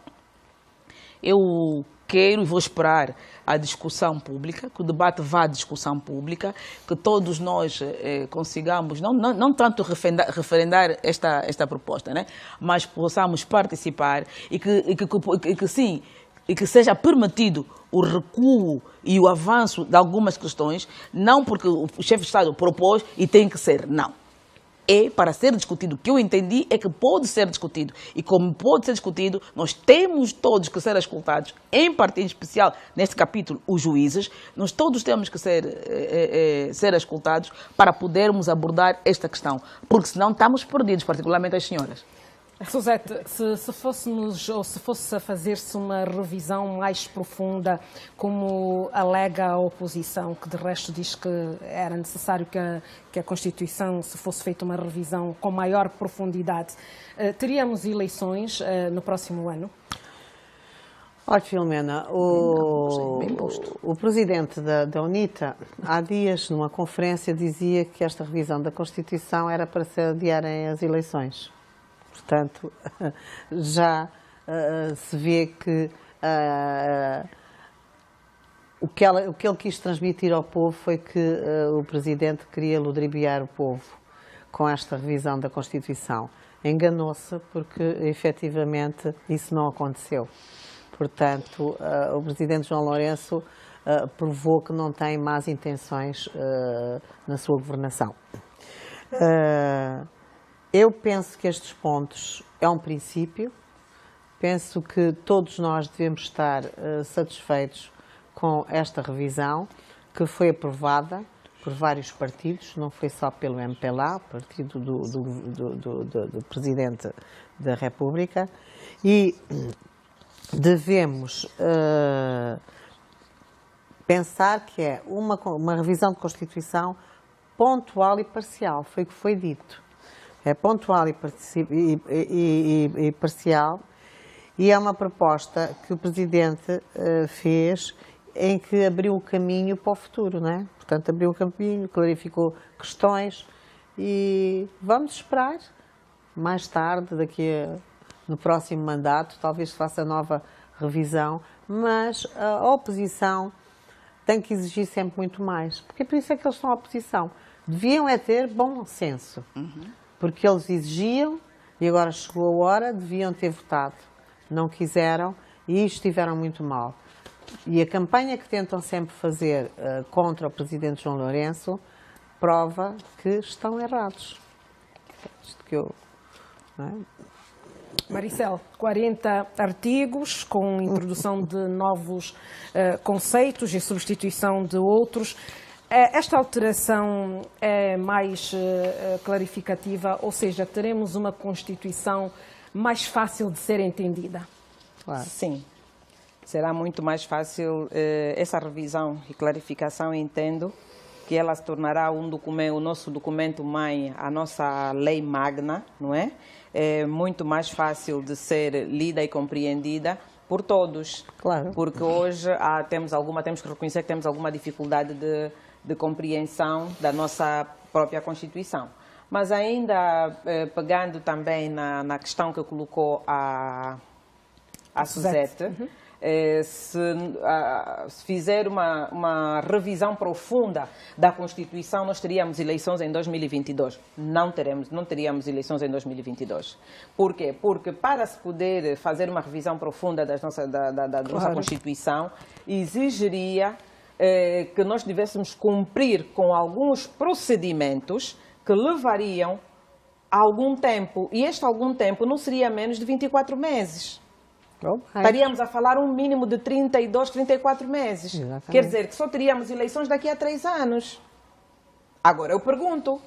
eu quero e vou esperar a discussão pública, que o debate vá à discussão pública, que todos nós consigamos, não tanto referendar esta proposta, né? Mas possamos participar e que seja permitido o recuo e o avanço de algumas questões, não porque o chefe de Estado propôs e tem que ser, não. É para ser discutido. O que eu entendi é que pode ser discutido. E como pode ser discutido, nós temos todos que ser escutados, em parte em especial, neste capítulo, os juízes, nós todos temos que ser escutados para podermos abordar esta questão. Porque senão estamos perdidos, particularmente as senhoras. Suzete, se fosse a fazer-se uma revisão mais profunda, como alega a oposição, que de resto diz que era necessário que a Constituição, se fosse feita uma revisão com maior profundidade, teríamos eleições no próximo ano? Olha, Filomena, o presidente da UNITA, há dias, numa conferência, dizia que esta revisão da Constituição era para se adiarem as eleições. Portanto, já se vê que o que ele quis transmitir ao povo foi que o Presidente queria ludibriar o povo com esta revisão da Constituição. Enganou-se porque, efetivamente, isso não aconteceu. Portanto, o Presidente João Lourenço provou que não tem más intenções na sua governação. Eu penso que estes pontos é um princípio, penso que todos nós devemos estar satisfeitos com esta revisão, que foi aprovada por vários partidos, não foi só pelo MPLA, o partido do Presidente da República, e devemos pensar que é uma revisão de Constituição pontual e parcial, foi o que foi dito. É pontual e parcial, e é uma proposta que o Presidente fez em que abriu o caminho para o futuro, não é? Portanto, abriu o caminho, clarificou questões e vamos esperar mais tarde, no próximo mandato, talvez se faça nova revisão, mas a oposição tem que exigir sempre muito mais, porque é por isso é que eles são a oposição. Deviam ter bom senso. Porque eles exigiam e agora chegou a hora, deviam ter votado. Não quiseram e estiveram muito mal. E a campanha que tentam sempre fazer contra o Presidente João Lourenço prova que estão errados. Não é? Maricel, 40 artigos com introdução de novos conceitos e substituição de outros. Esta alteração é mais clarificativa, ou seja, teremos uma Constituição mais fácil de ser entendida? Claro. Sim, será muito mais fácil essa revisão e clarificação, entendo que ela se tornará o nosso documento mãe, a nossa lei magna, não é? É muito mais fácil de ser lida e compreendida por todos. Claro. Porque hoje temos que reconhecer que temos alguma dificuldade de compreensão da nossa própria Constituição. Mas ainda pegando também na questão que colocou a Suzete, se fizer uma revisão profunda da Constituição, nós teríamos eleições em 2022. Não teríamos eleições em 2022. Por quê? Porque para se poder fazer uma revisão profunda da nossa Constituição, exigiria que nós devêssemos cumprir com alguns procedimentos que levariam algum tempo. E este algum tempo não seria menos de 24 meses. Estaríamos a falar um mínimo de 32, 34 meses. Exatamente. Quer dizer que só teríamos eleições daqui a 3 anos. Agora eu pergunto,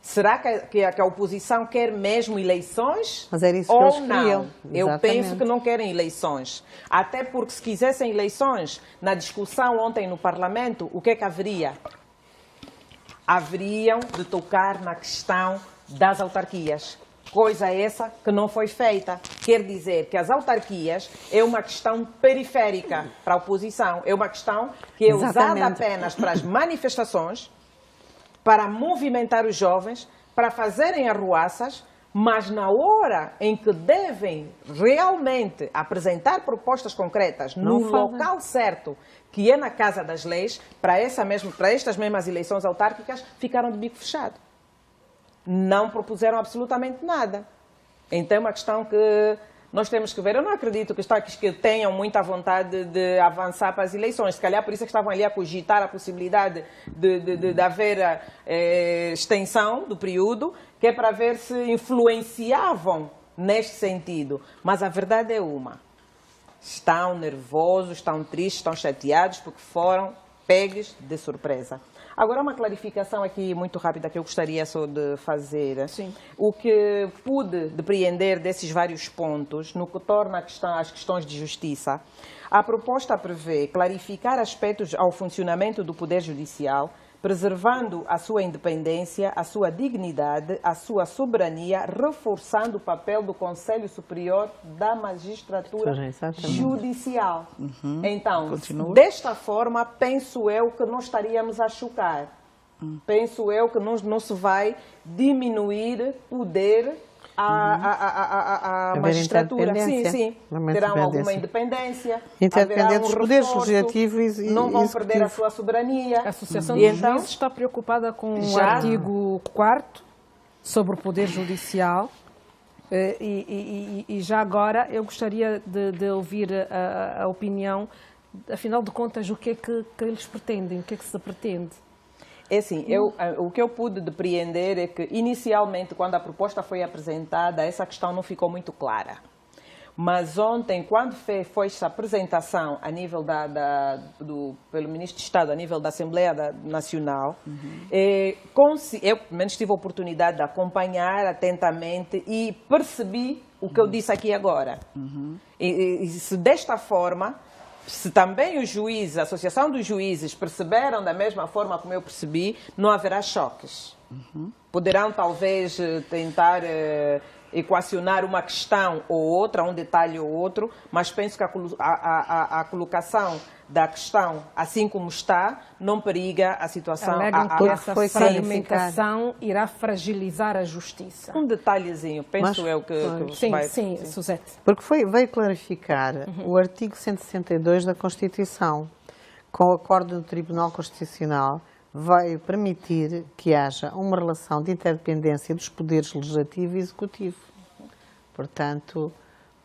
será que a oposição quer mesmo eleições? Mas era isso que eles queriam. Eu penso que não querem eleições. Até porque se quisessem eleições, na discussão ontem no Parlamento, o que é que haveria? Haveriam de tocar na questão das autarquias. Coisa essa que não foi feita. Quer dizer que as autarquias é uma questão periférica para a oposição. É uma questão que é usada apenas para as manifestações, para movimentar os jovens, para fazerem arruaças, mas na hora em que devem realmente apresentar propostas concretas no local certo, que é na Casa das Leis, para estas mesmas eleições autárquicas, ficaram de bico fechado. Não propuseram absolutamente nada. Então é uma questão que nós temos que ver. Eu não acredito que tenham muita vontade de avançar para as eleições. Se calhar por isso é que estavam ali a cogitar a possibilidade de haver extensão do período, que é para ver se influenciavam neste sentido. Mas a verdade é uma. Estão nervosos, estão tristes, estão chateados porque foram pegues de surpresa. Agora, uma clarificação aqui muito rápida que eu gostaria só de fazer. Sim. O que pude depreender desses vários pontos, no que torna as questões de justiça, a proposta prevê clarificar aspectos ao funcionamento do Poder Judicial, preservando a sua independência, a sua dignidade, a sua soberania, reforçando o papel do Conselho Superior da Magistratura Judicial. Então, desta forma, penso eu que não estaríamos a chocar. Penso eu que não se vai diminuir poder à magistratura. Sim. Terão alguma independência. Independente dos poderes legislativos e não vão perder a sua soberania. A Associação de Juízes está preocupada com o artigo 4º sobre o Poder Judicial. E já agora eu gostaria de ouvir a opinião, afinal de contas, o que é que eles pretendem, o que é que se pretende? É assim, o que eu pude depreender é que, inicialmente, quando a proposta foi apresentada, essa questão não ficou muito clara. Mas ontem, quando foi essa apresentação a nível pelo Ministro de Estado, a nível da Assembleia Nacional, eu, pelo menos, tive a oportunidade de acompanhar atentamente e percebi o que eu disse aqui agora. E se desta forma... Se também os juízes, a Associação dos Juízes, perceberam da mesma forma como eu percebi, não haverá choques. Poderão, talvez, tentar equacionar uma questão ou outra, um detalhe ou outro, mas penso que a colocação da questão, assim como está, não periga a situação. Alegam que essa fragmentação irá fragilizar a justiça. Um detalhezinho, penso eu que Sim, Suzete. Porque veio clarificar o artigo 162 da Constituição, com o acordo do Tribunal Constitucional, veio permitir que haja uma relação de interdependência dos poderes legislativo e executivo. Portanto,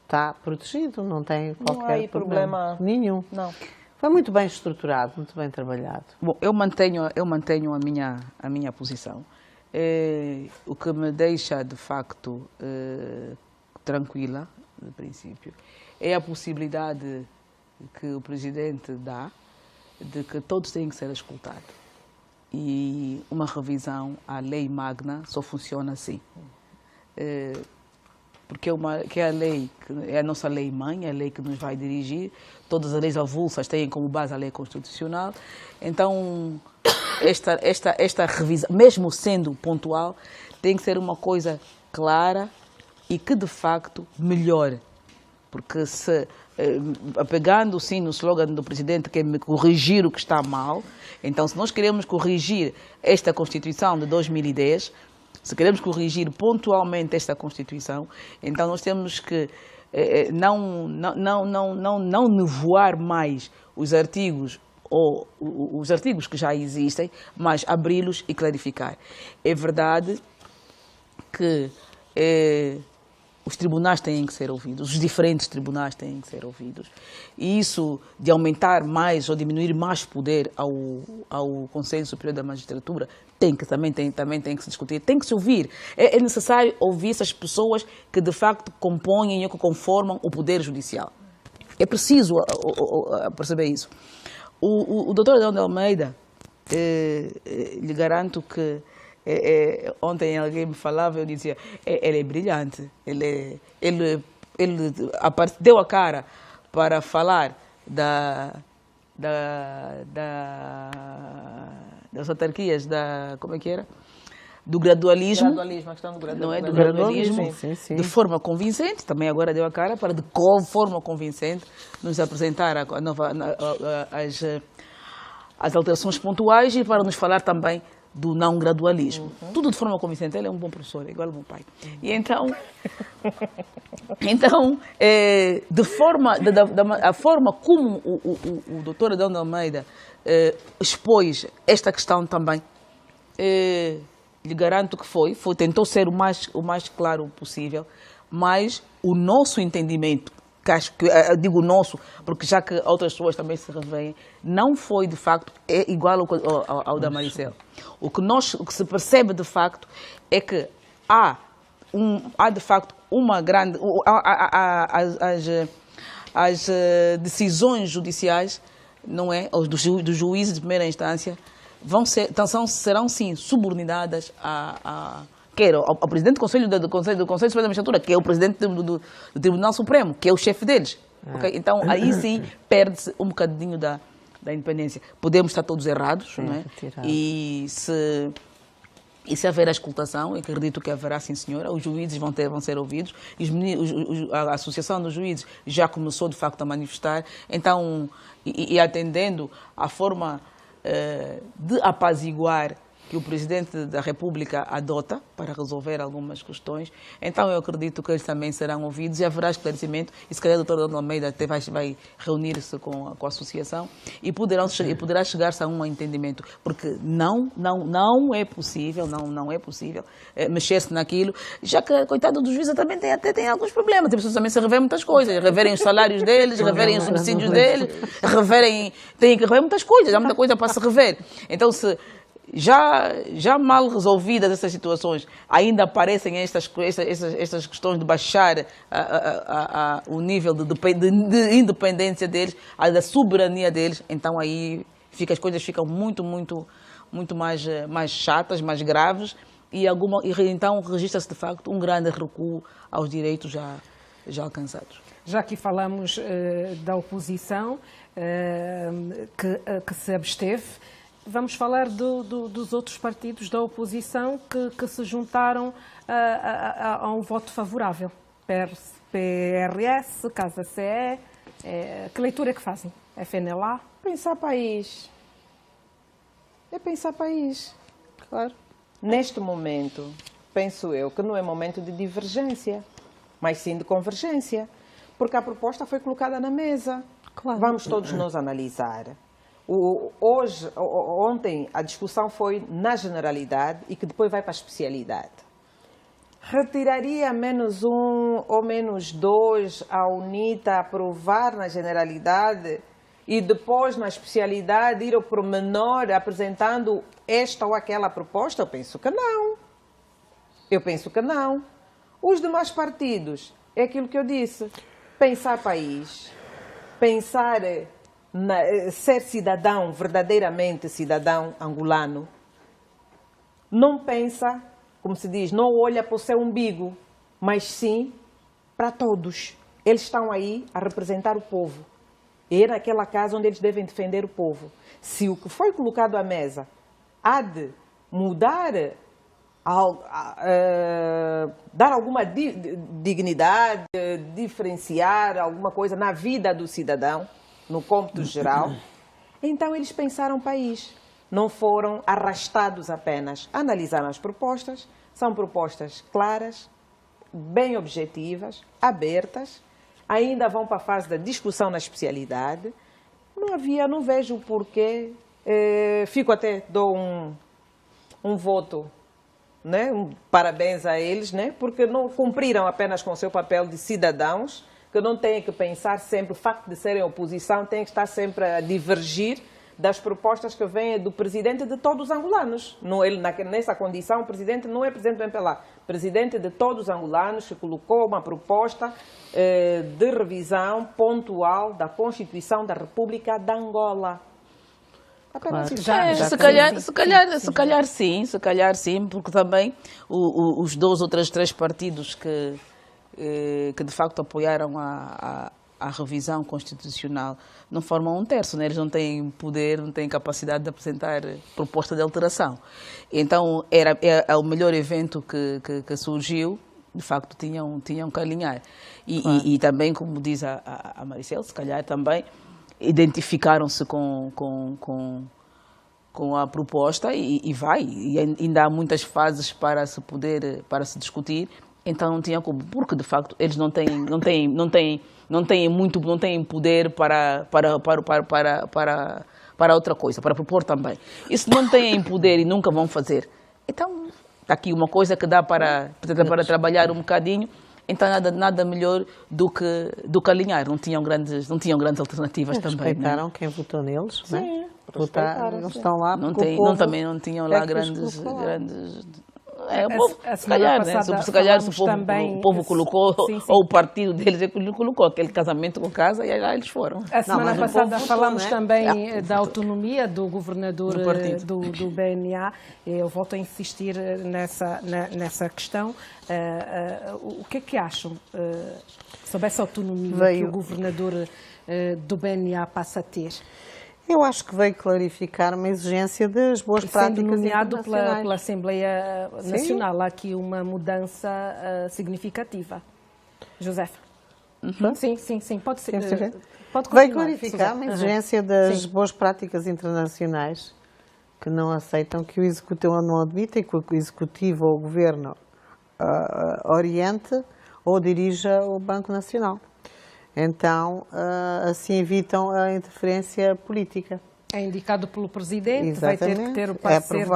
está protegido, não tem qualquer problema nenhum. Não. Foi muito bem estruturado, muito bem trabalhado. Bom, eu mantenho a minha posição. O que me deixa, de facto, tranquila, no princípio, é a possibilidade que o Presidente dá de que todos têm que ser escutados. E uma revisão à lei magna só funciona assim. Porque é a lei, é a nossa lei mãe, é a lei que nos vai dirigir. Todas as leis avulsas têm como base a lei constitucional. Então, esta revisão, mesmo sendo pontual, tem que ser uma coisa clara e que, de facto, melhore. Porque apegando sim no slogan do Presidente, que é corrigir o que está mal, então se nós queremos corrigir esta Constituição de 2010, se queremos corrigir pontualmente esta Constituição, então nós temos que não nevoar mais os artigos ou os artigos que já existem, mas abri-los e clarificar. É verdade que os tribunais têm que ser ouvidos, os diferentes tribunais têm que ser ouvidos. E isso de aumentar mais ou diminuir mais poder ao Conselho Superior da Magistratura também tem que se discutir, tem que se ouvir. É necessário ouvir essas pessoas que de facto compõem e que conformam o Poder Judicial. É preciso perceber isso. O doutor Adão de Almeida, lhe garanto que ontem alguém me falava, eu dizia, ele é brilhante, ele deu a cara para falar das autarquias, como é que era? Do gradualismo. A questão do gradualismo. Não é? Do gradualismo, sim. De forma convincente, também agora deu a cara para, de qual forma convincente, nos apresentar as alterações pontuais e para nos falar também do não gradualismo. Tudo de forma convincente. Ele é um bom professor, é igual ao meu pai. E então, a forma como o doutor Adão de Almeida expôs esta questão também, lhe garanto que tentou ser o mais claro possível, mas o nosso entendimento, que acho que, digo nosso, porque já que outras pessoas também se revêem, não foi de facto igual ao da Maricel. O que se percebe de facto é que há de facto uma grande... As decisões judiciais, não é, dos juízes de primeira instância, serão sim subordinadas quer ao presidente do Conselho Superior da Magistratura, que é o presidente do Tribunal Supremo, que é o chefe deles. Okay? Então, aí sim perde-se um bocadinho da independência. Podemos estar todos errados, não é? E se haver a escutação, eu acredito que haverá, sim senhora, os juízes vão ser ouvidos, a Associação dos Juízes já começou de facto a manifestar, então, e atendendo à forma de apaziguar que o Presidente da República adota para resolver algumas questões, então eu acredito que eles também serão ouvidos e haverá esclarecimento, e se calhar o Dr. Adão de Almeida até vai reunir-se com a associação e poderá chegar-se a um entendimento, porque não é possível mexer-se naquilo, já que, coitado do juiz, também tem alguns problemas, tem pessoas que também se reverem muitas coisas, reverem os salários deles, reverem os subsídios deles, têm que rever muitas coisas, há muita coisa para se rever. Então, se já mal resolvidas essas situações, ainda aparecem estas questões de baixar o nível de independência deles, da soberania deles, então aí as coisas ficam muito mais chatas, mais graves, e então registra-se de facto um grande recuo aos direitos já alcançados. Já aqui falamos da oposição que se absteve. Vamos falar dos outros partidos da oposição que se juntaram a um voto favorável. PRS, Casa CE, que leitura é que fazem? FNLA? Pensar país. É pensar país. Claro. Neste momento, penso eu que não é momento de divergência, mas sim de convergência, porque a proposta foi colocada na mesa. Claro. Vamos todos nos analisar. Ontem a discussão foi na generalidade e que depois vai para a especialidade. Retiraria menos um ou menos dois a UNITA aprovar na generalidade e depois na especialidade ir ao pormenor apresentando esta ou aquela proposta? Eu penso que não. Os demais partidos, é aquilo que eu disse, pensar país, pensar... ser cidadão, verdadeiramente cidadão angolano, não pensa, como se diz, não olha para o seu umbigo, mas sim para todos. Eles estão aí a representar o povo. É naquela casa onde eles devem defender o povo. Se o que foi colocado à mesa há de mudar, dar alguma dignidade, diferenciar alguma coisa na vida do cidadão, no cômputo geral, então eles pensaram país, não foram arrastados apenas. Analisaram as propostas, são propostas claras, bem objetivas, abertas, ainda vão para a fase da discussão na especialidade. Não vejo porquê, dou um voto, né? Parabéns a eles, né? Porque não cumpriram apenas com o seu papel de cidadãos, que não têm que pensar sempre, o facto de serem oposição, têm que estar sempre a divergir das propostas que vêm do presidente de todos os angolanos. Nessa condição, o presidente não é presidente do MPLA, presidente de todos os angolanos, que colocou uma proposta de revisão pontual da Constituição da República de Angola. Claro. Se calhar sim, porque também os 2 ou 3 partidos que de facto apoiaram a revisão constitucional não formam um terço, né? Eles não têm poder, não têm capacidade de apresentar proposta de alteração. Então é o melhor evento que surgiu, de facto tinham que alinhar. E também, como diz a Maricel, se calhar também identificaram-se com com a proposta e vai. E ainda há muitas fases para se discutir. Então não tinha como, porque de facto eles não têm poder para outra coisa, para propor também. E se não têm poder e nunca vão fazer, então está aqui uma coisa que dá para trabalhar um bocadinho. Então nada melhor do que alinhar. Não tinham grandes alternativas também. Respeitaram quem votou neles, não é? Sim, Eles estão lá porque também não tinham lá grandes. Se calhar o povo colocou, sim. ou o partido deles colocou aquele casamento com casa e lá eles foram. A semana passada falámos votou, também da autonomia do governador do BNA. Eu volto a insistir nessa questão. O que é que acham sobre essa autonomia que o governador do BNA passa a ter? Eu acho que veio clarificar uma exigência das boas práticas sendo nomeado internacionais. pela Assembleia Nacional. Há aqui uma mudança significativa. Josefa? Sim. Pode ser. Pode continuar, veio clarificar uma exigência das boas práticas internacionais que não aceitam que o Executivo não admita e que o Executivo ou o Governo oriente ou dirija o Banco Nacional. Então, assim evitam a interferência política. É indicado pelo Presidente, Exatamente. vai ter que ter o parecer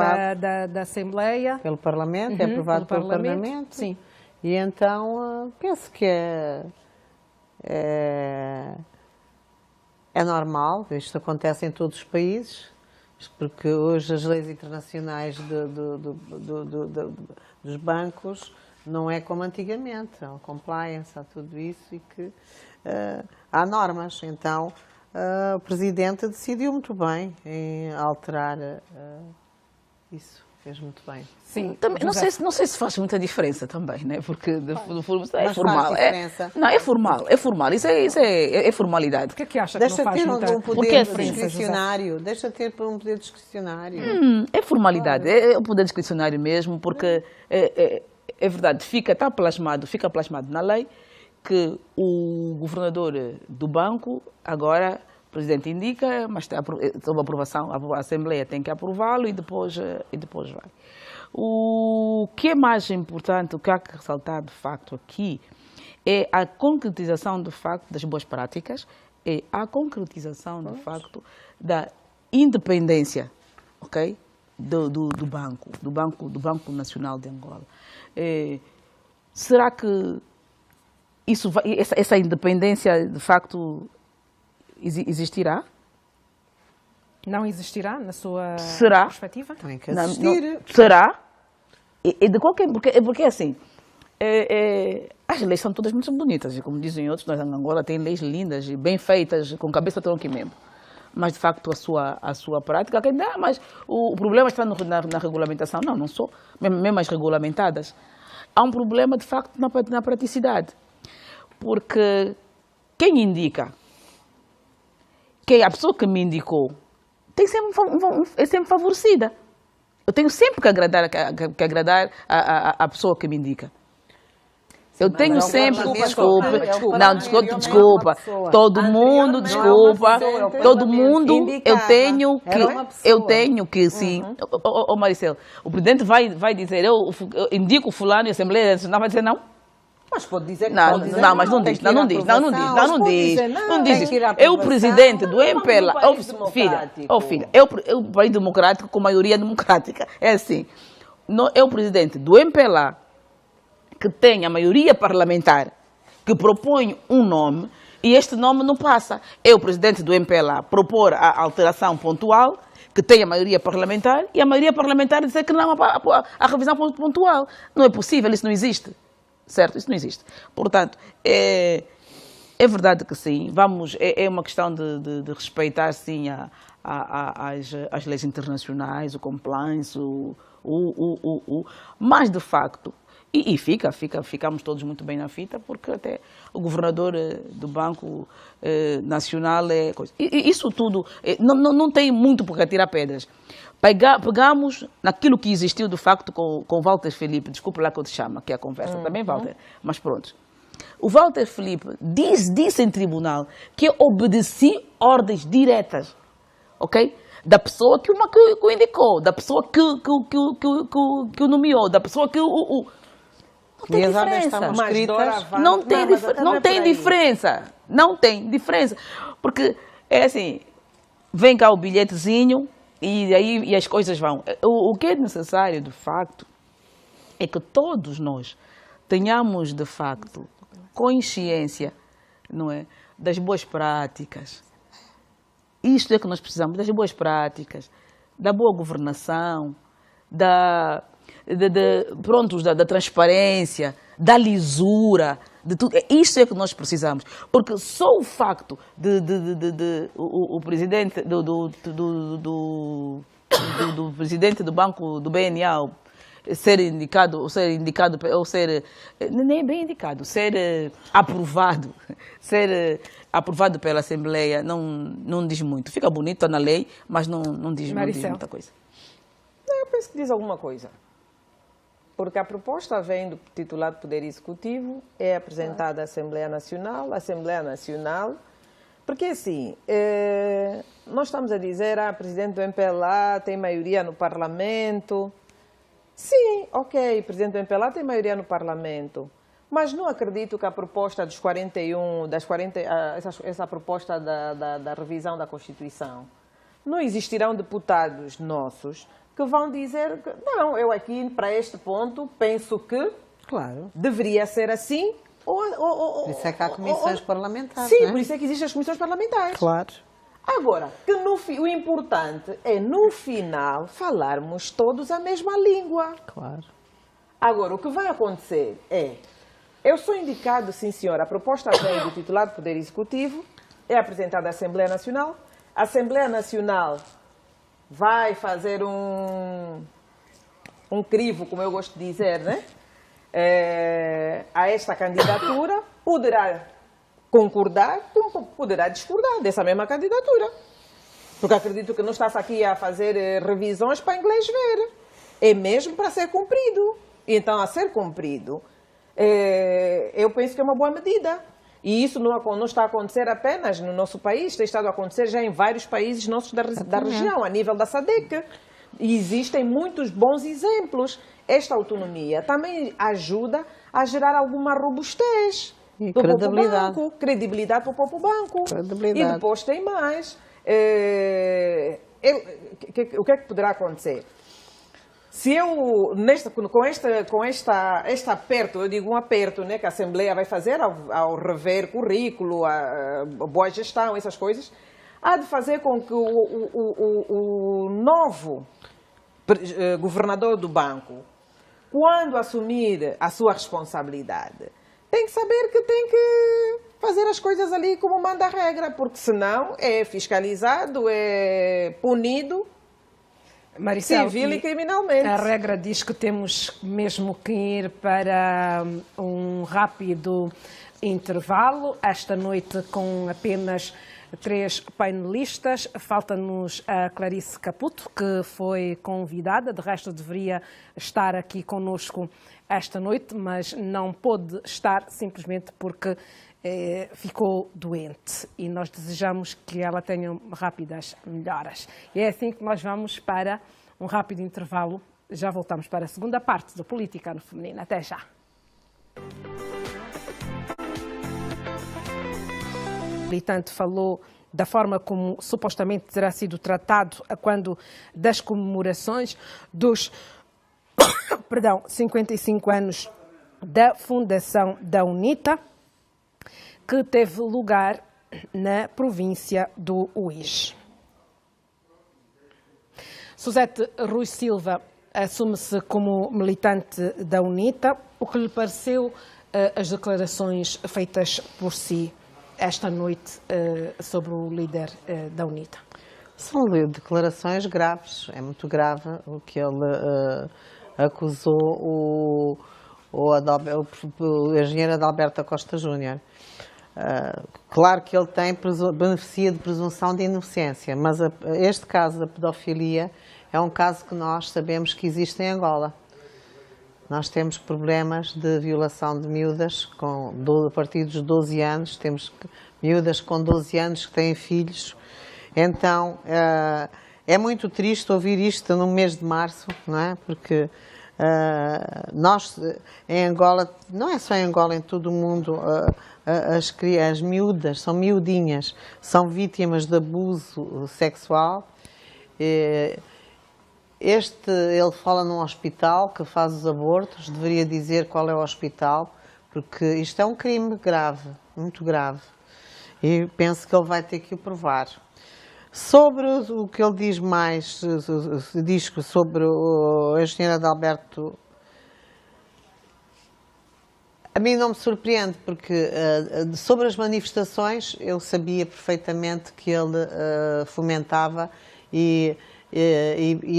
da Assembleia. Pelo Parlamento, é aprovado pelo Parlamento. Sim. E então, penso que é normal, isto acontece em todos os países, porque hoje as leis internacionais dos bancos não é como antigamente, há compliance, há tudo isso e que há normas. Então, o Presidente decidiu muito bem em alterar isso, fez muito bem. Sim. Também, não sei se faz muita diferença também, né? Porque no fundo é Mas formal. faz diferença. Não, é formal. Isso é formalidade. Por que acha que Deixa não faz ter muita um poder Porque é assim, discricionário, deixa ter um poder discricionário. É formalidade, é o poder discricionário mesmo, porque é verdade, fica plasmado na lei que o governador do banco, agora o Presidente indica, mas sob aprovação, a Assembleia tem que aprová-lo e depois vai. O que é mais importante, o que há que ressaltar de facto aqui, é a concretização de facto das boas práticas, é a concretização de facto da independência, ok? Do Banco Nacional de Angola. Será que essa independência de facto existirá? Não existirá na sua perspectiva? Tem que existir. Será? E de qualquer, porque assim, as leis são todas muito bonitas, e como dizem outros, nós em Angola tem leis lindas e bem feitas, com cabeça tronco e membro. Mas de facto a sua prática, mas o problema está na regulamentação. Não sou, mesmo as regulamentadas. Há um problema de facto na praticidade, porque quem indica, a pessoa que me indicou, é sempre favorecida. Eu tenho sempre que agradar a pessoa que me indica. Eu tenho sempre, desculpa. Todo mundo, eu tenho que, sim. Maricel, o Presidente vai dizer, eu indico fulano e a Assembleia Nacional vai dizer não? Mas pode dizer que não, mas não diz. É o Presidente do MPLA, filha, é o país democrático com maioria democrática. É assim, é o Presidente do MPLA que tem a maioria parlamentar, que propõe um nome, e este nome não passa. É o Presidente do MPLA propor a alteração pontual, que tem a maioria parlamentar, e a maioria parlamentar dizer que não a revisão pontual. Não é possível, isso não existe. Certo? Isso não existe. Portanto, é verdade que sim, é uma questão de respeitar, sim, as leis internacionais, o compliance, mas de facto, e ficamos todos muito bem na fita, porque até o governador do Banco Nacional é coisa. E isso tudo não tem muito por que tirar pedras. Pegamos naquilo que existiu de facto com Walter Felipe, desculpa lá que eu te chamo, que é a conversa também, Walter, mas pronto. O Walter Felipe disse em tribunal que eu obedeci ordens diretas, ok? da pessoa que o indicou, da pessoa que o nomeou, da pessoa que o... Não tem diferença. Não tem diferença. Não tem diferença. Porque é assim, vem cá o bilhetezinho e aí as coisas vão. O que é necessário, de facto, é que todos nós tenhamos, de facto, consciência, não é, das boas práticas. Isto é que nós precisamos, das boas práticas, da boa governação, da transparência, da lisura, de tudo. Isto é que nós precisamos. Porque só o facto o presidente do presidente do banco do BNA ser indicado, nem bem indicado, ser aprovado pela Assembleia não diz muito. Fica bonito, está na lei, mas não diz muita coisa. Eu penso que diz alguma coisa. Porque a proposta vem do titular do Poder Executivo, é apresentada à Assembleia Nacional, porque assim, nós estamos a dizer, o presidente do MPLA tem maioria no Parlamento. Sim, ok, o presidente do MPLA tem maioria no Parlamento, mas não acredito que a proposta dos 41, essa proposta da revisão da Constituição, não existirão deputados nossos que vão dizer que, não, eu aqui, para este ponto, penso que deveria ser assim. Por isso é que há comissões parlamentares. Sim, não é? por isso é que existem as comissões parlamentares. Claro. Agora, o importante é, no final, falarmos todos a mesma língua. Claro. Agora, o que vai acontecer é, eu sou indicado, sim senhora, a proposta vem do titular do Poder Executivo, é apresentada à Assembleia Nacional, a Assembleia Nacional vai fazer um crivo, como eu gosto de dizer, né? A esta candidatura, poderá concordar, como poderá discordar dessa mesma candidatura. Porque acredito que não está-se aqui a fazer revisões para inglês ver. É mesmo para ser cumprido. Então, a ser cumprido, eu penso que é uma boa medida. E isso não está a acontecer apenas no nosso país, tem estado a acontecer já em vários países nossos da região, a nível da SADC. E existem muitos bons exemplos. Esta autonomia também ajuda a gerar alguuma robustez e do credibilidade. Credibilidade para o próprio banco. E depois tem mais. O que é que poderá acontecer? Se eu, com este aperto, eu digo um aperto, né, que a Assembleia vai fazer ao rever currículo, a boa gestão, essas coisas, há de fazer com que o novo governador do banco, quando assumir a sua responsabilidade, tem que saber que tem que fazer as coisas ali como manda a regra, porque senão é fiscalizado, é punido, Maricel, civil e criminalmente. A regra diz que temos mesmo que ir para um rápido intervalo. Esta noite com apenas 3 painelistas. Falta-nos a Clarice Caputo, que foi convidada. De resto, deveria estar aqui connosco esta noite, mas não pôde estar simplesmente porque ficou doente e nós desejamos que ela tenha rápidas melhoras. E é assim que nós vamos para um rápido intervalo. Já voltamos para a segunda parte do Política no Feminino. Até já. O militante falou da forma como supostamente terá sido tratado a quando das comemorações dos 55 anos da fundação da UNITA, que teve lugar na província do Uís. Suzete Rui Silva assume-se como militante da UNITA. O que lhe pareceu as declarações feitas por si esta noite sobre o líder da UNITA? São declarações graves. É muito grave o que ele acusou o engenheiro Adalberto Costa Júnior. Claro que ele beneficia de presunção de inocência, mas este caso da pedofilia é um caso que nós sabemos que existe em Angola. Nós temos problemas de violação de miúdas a partir dos 12 anos, temos miúdas com 12 anos que têm filhos. Então, é muito triste ouvir isto no mês de março, não é? Porque nós, em Angola, não é só em Angola, em todo o mundo, as miúdas, são miudinhas, são vítimas de abuso sexual. Ele fala num hospital que faz os abortos, deveria dizer qual é o hospital, porque isto é um crime grave, muito grave. E penso que ele vai ter que o provar. Sobre o que ele diz mais, diz sobre a engenheira Adalberto, a mim não me surpreende, porque sobre as manifestações eu sabia perfeitamente que ele fomentava e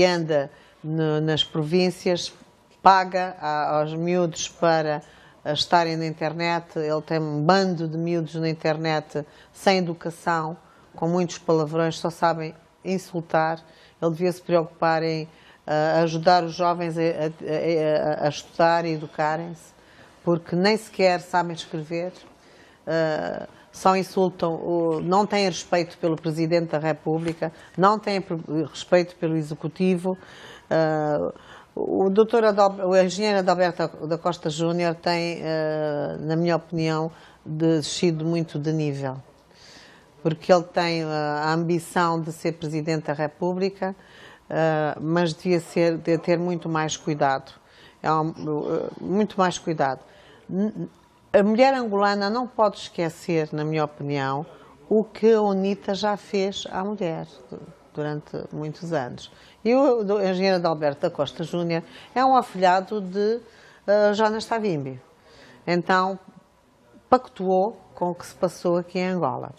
anda nas províncias, paga aos miúdos para estarem na internet. Ele tem um bando de miúdos na internet sem educação, com muitos palavrões, só sabem insultar. Ele devia se preocupar em ajudar os jovens a estudar e educarem-se, porque nem sequer sabem escrever, só insultam, não têm respeito pelo Presidente da República, não têm respeito pelo Executivo. O engenheiro Adalberto da Costa Júnior tem, na minha opinião, descido muito de nível, porque ele tem a ambição de ser Presidente da República, mas devia ter muito mais cuidado, muito mais cuidado. A mulher angolana não pode esquecer, na minha opinião, o que a UNITA já fez à mulher durante muitos anos. E o engenheiro Adalberto da Costa Júnior é um afilhado de Jonas Savimbi. Então, pactuou com o que se passou aqui em Angola.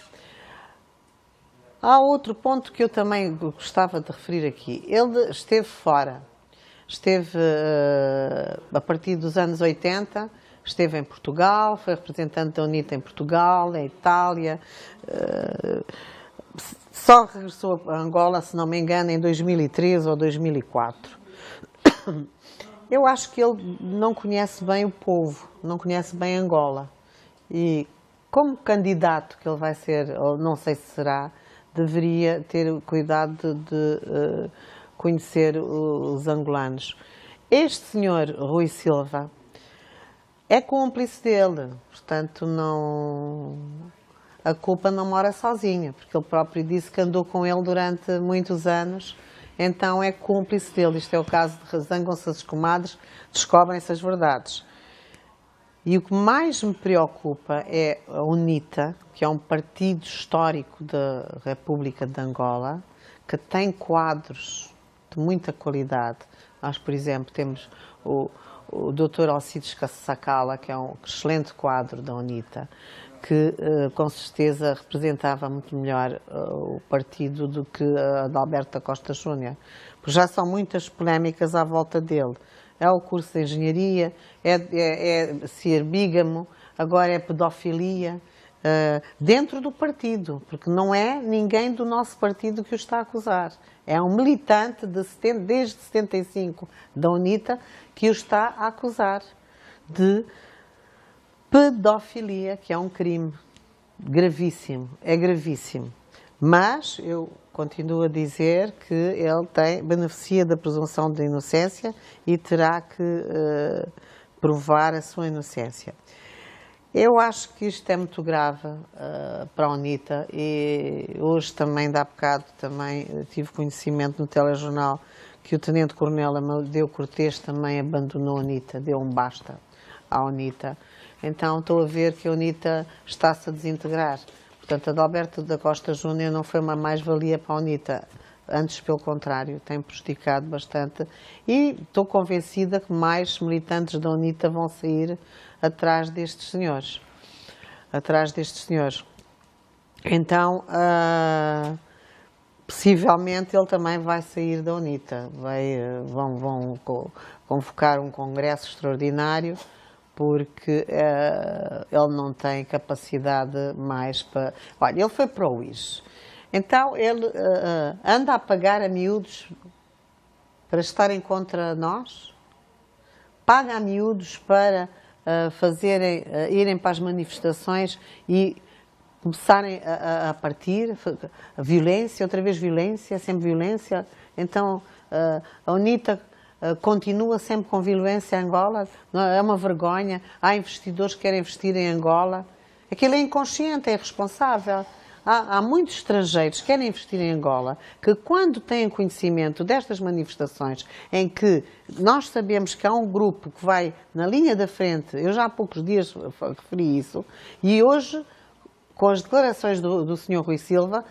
Há outro ponto que eu também gostava de referir aqui. Ele esteve fora. Esteve, a partir dos anos 80, esteve em Portugal, foi representante da UNITA em Portugal, em Itália. Só regressou a Angola, se não me engano, em 2013 ou 2004. Eu acho que ele não conhece bem o povo, não conhece bem Angola. E como candidato que ele vai ser, ou não sei se será, deveria ter cuidado de conhecer os angolanos. Este senhor Rui Silva é cúmplice dele, portanto a culpa não mora sozinha, porque ele próprio disse que andou com ele durante muitos anos, então é cúmplice dele. Isto é o caso de Zangam-se as comadres, descobrem-se as verdades. E o que mais me preocupa é a UNITA, que é um partido histórico da República de Angola, que tem quadros de muita qualidade. Nós, por exemplo, temos o Dr. Alcides Sacala, que é um excelente quadro da UNITA, que com certeza representava muito melhor o partido do que a Adalberto da Costa Júnior, porque já são muitas polémicas à volta dele. É o curso de engenharia, é ser bígamo, agora é pedofilia, dentro do partido, porque não é ninguém do nosso partido que o está a acusar. É um militante desde 75 da UNITA que o está a acusar de pedofilia, que é um crime gravíssimo, é gravíssimo. Mas eu continuo a dizer que ele beneficia da presunção de inocência e terá que provar a sua inocência. Eu acho que isto é muito grave para a UNITA e hoje também, há bocado, também tive conhecimento no telejornal que o Tenente-Coronel Amadeu Cortês também abandonou a UNITA, deu um basta à UNITA. Então estou a ver que a UNITA está-se a desintegrar. Portanto, Adalberto da Costa Júnior não foi uma mais-valia para a UNITA, antes pelo contrário, tem prejudicado bastante e estou convencida que mais militantes da UNITA vão sair atrás destes senhores. Então, possivelmente ele também vai sair da UNITA. Vão convocar um congresso extraordinário, porque ele não tem capacidade mais para... Olha, ele foi para o IS. Então, ele anda a pagar a miúdos para estarem contra nós, paga a miúdos para irem para as manifestações e começarem a partir, a violência, outra vez violência, sempre violência. Então, a UNITA continua sempre com violência em Angola, é uma vergonha. Há investidores que querem investir em Angola. Aquilo é inconsciente, é irresponsável. Há muitos estrangeiros que querem investir em Angola, que quando têm conhecimento destas manifestações, em que nós sabemos que há um grupo que vai na linha da frente, eu já há poucos dias referi isso, e hoje, com as declarações do Sr. Rui Silva,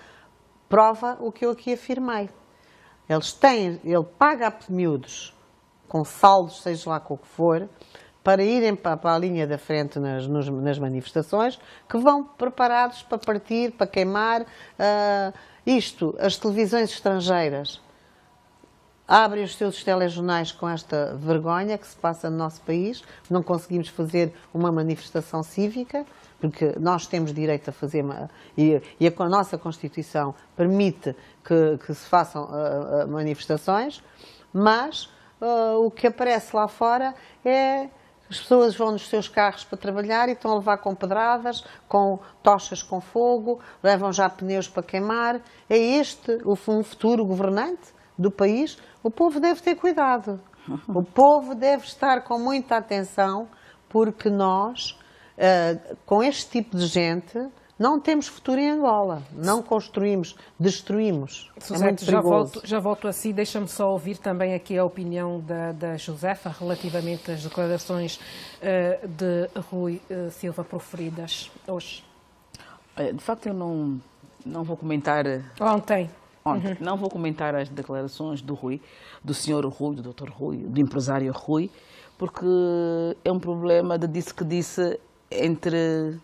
prova o que eu aqui afirmei. Ele paga a miúdos, com saldos, seja lá com o que for, para irem para a linha da frente nas manifestações, que vão preparados para partir, para queimar. As televisões estrangeiras abrem os seus telejornais com esta vergonha que se passa no nosso país. Não conseguimos fazer uma manifestação cívica, porque nós temos direito a fazer, e a nossa Constituição permite que se façam manifestações, mas o que aparece lá fora é... As pessoas vão nos seus carros para trabalhar e estão a levar com pedradas, com tochas com fogo, levam já pneus para queimar. É este um futuro governante do país? O povo deve ter cuidado. O povo deve estar com muita atenção, porque nós, com este tipo de gente, não temos futuro em Angola. Não construímos, destruímos. Susete, é muito perigoso. já volto a si. Deixa-me só ouvir também aqui a opinião da Josefa relativamente às declarações de Rui Silva proferidas hoje. De facto, eu não vou comentar... Ontem. Não vou comentar as declarações do Sr. Rui, do Dr. Rui, do empresário Rui, porque é um problema de disse que disse entre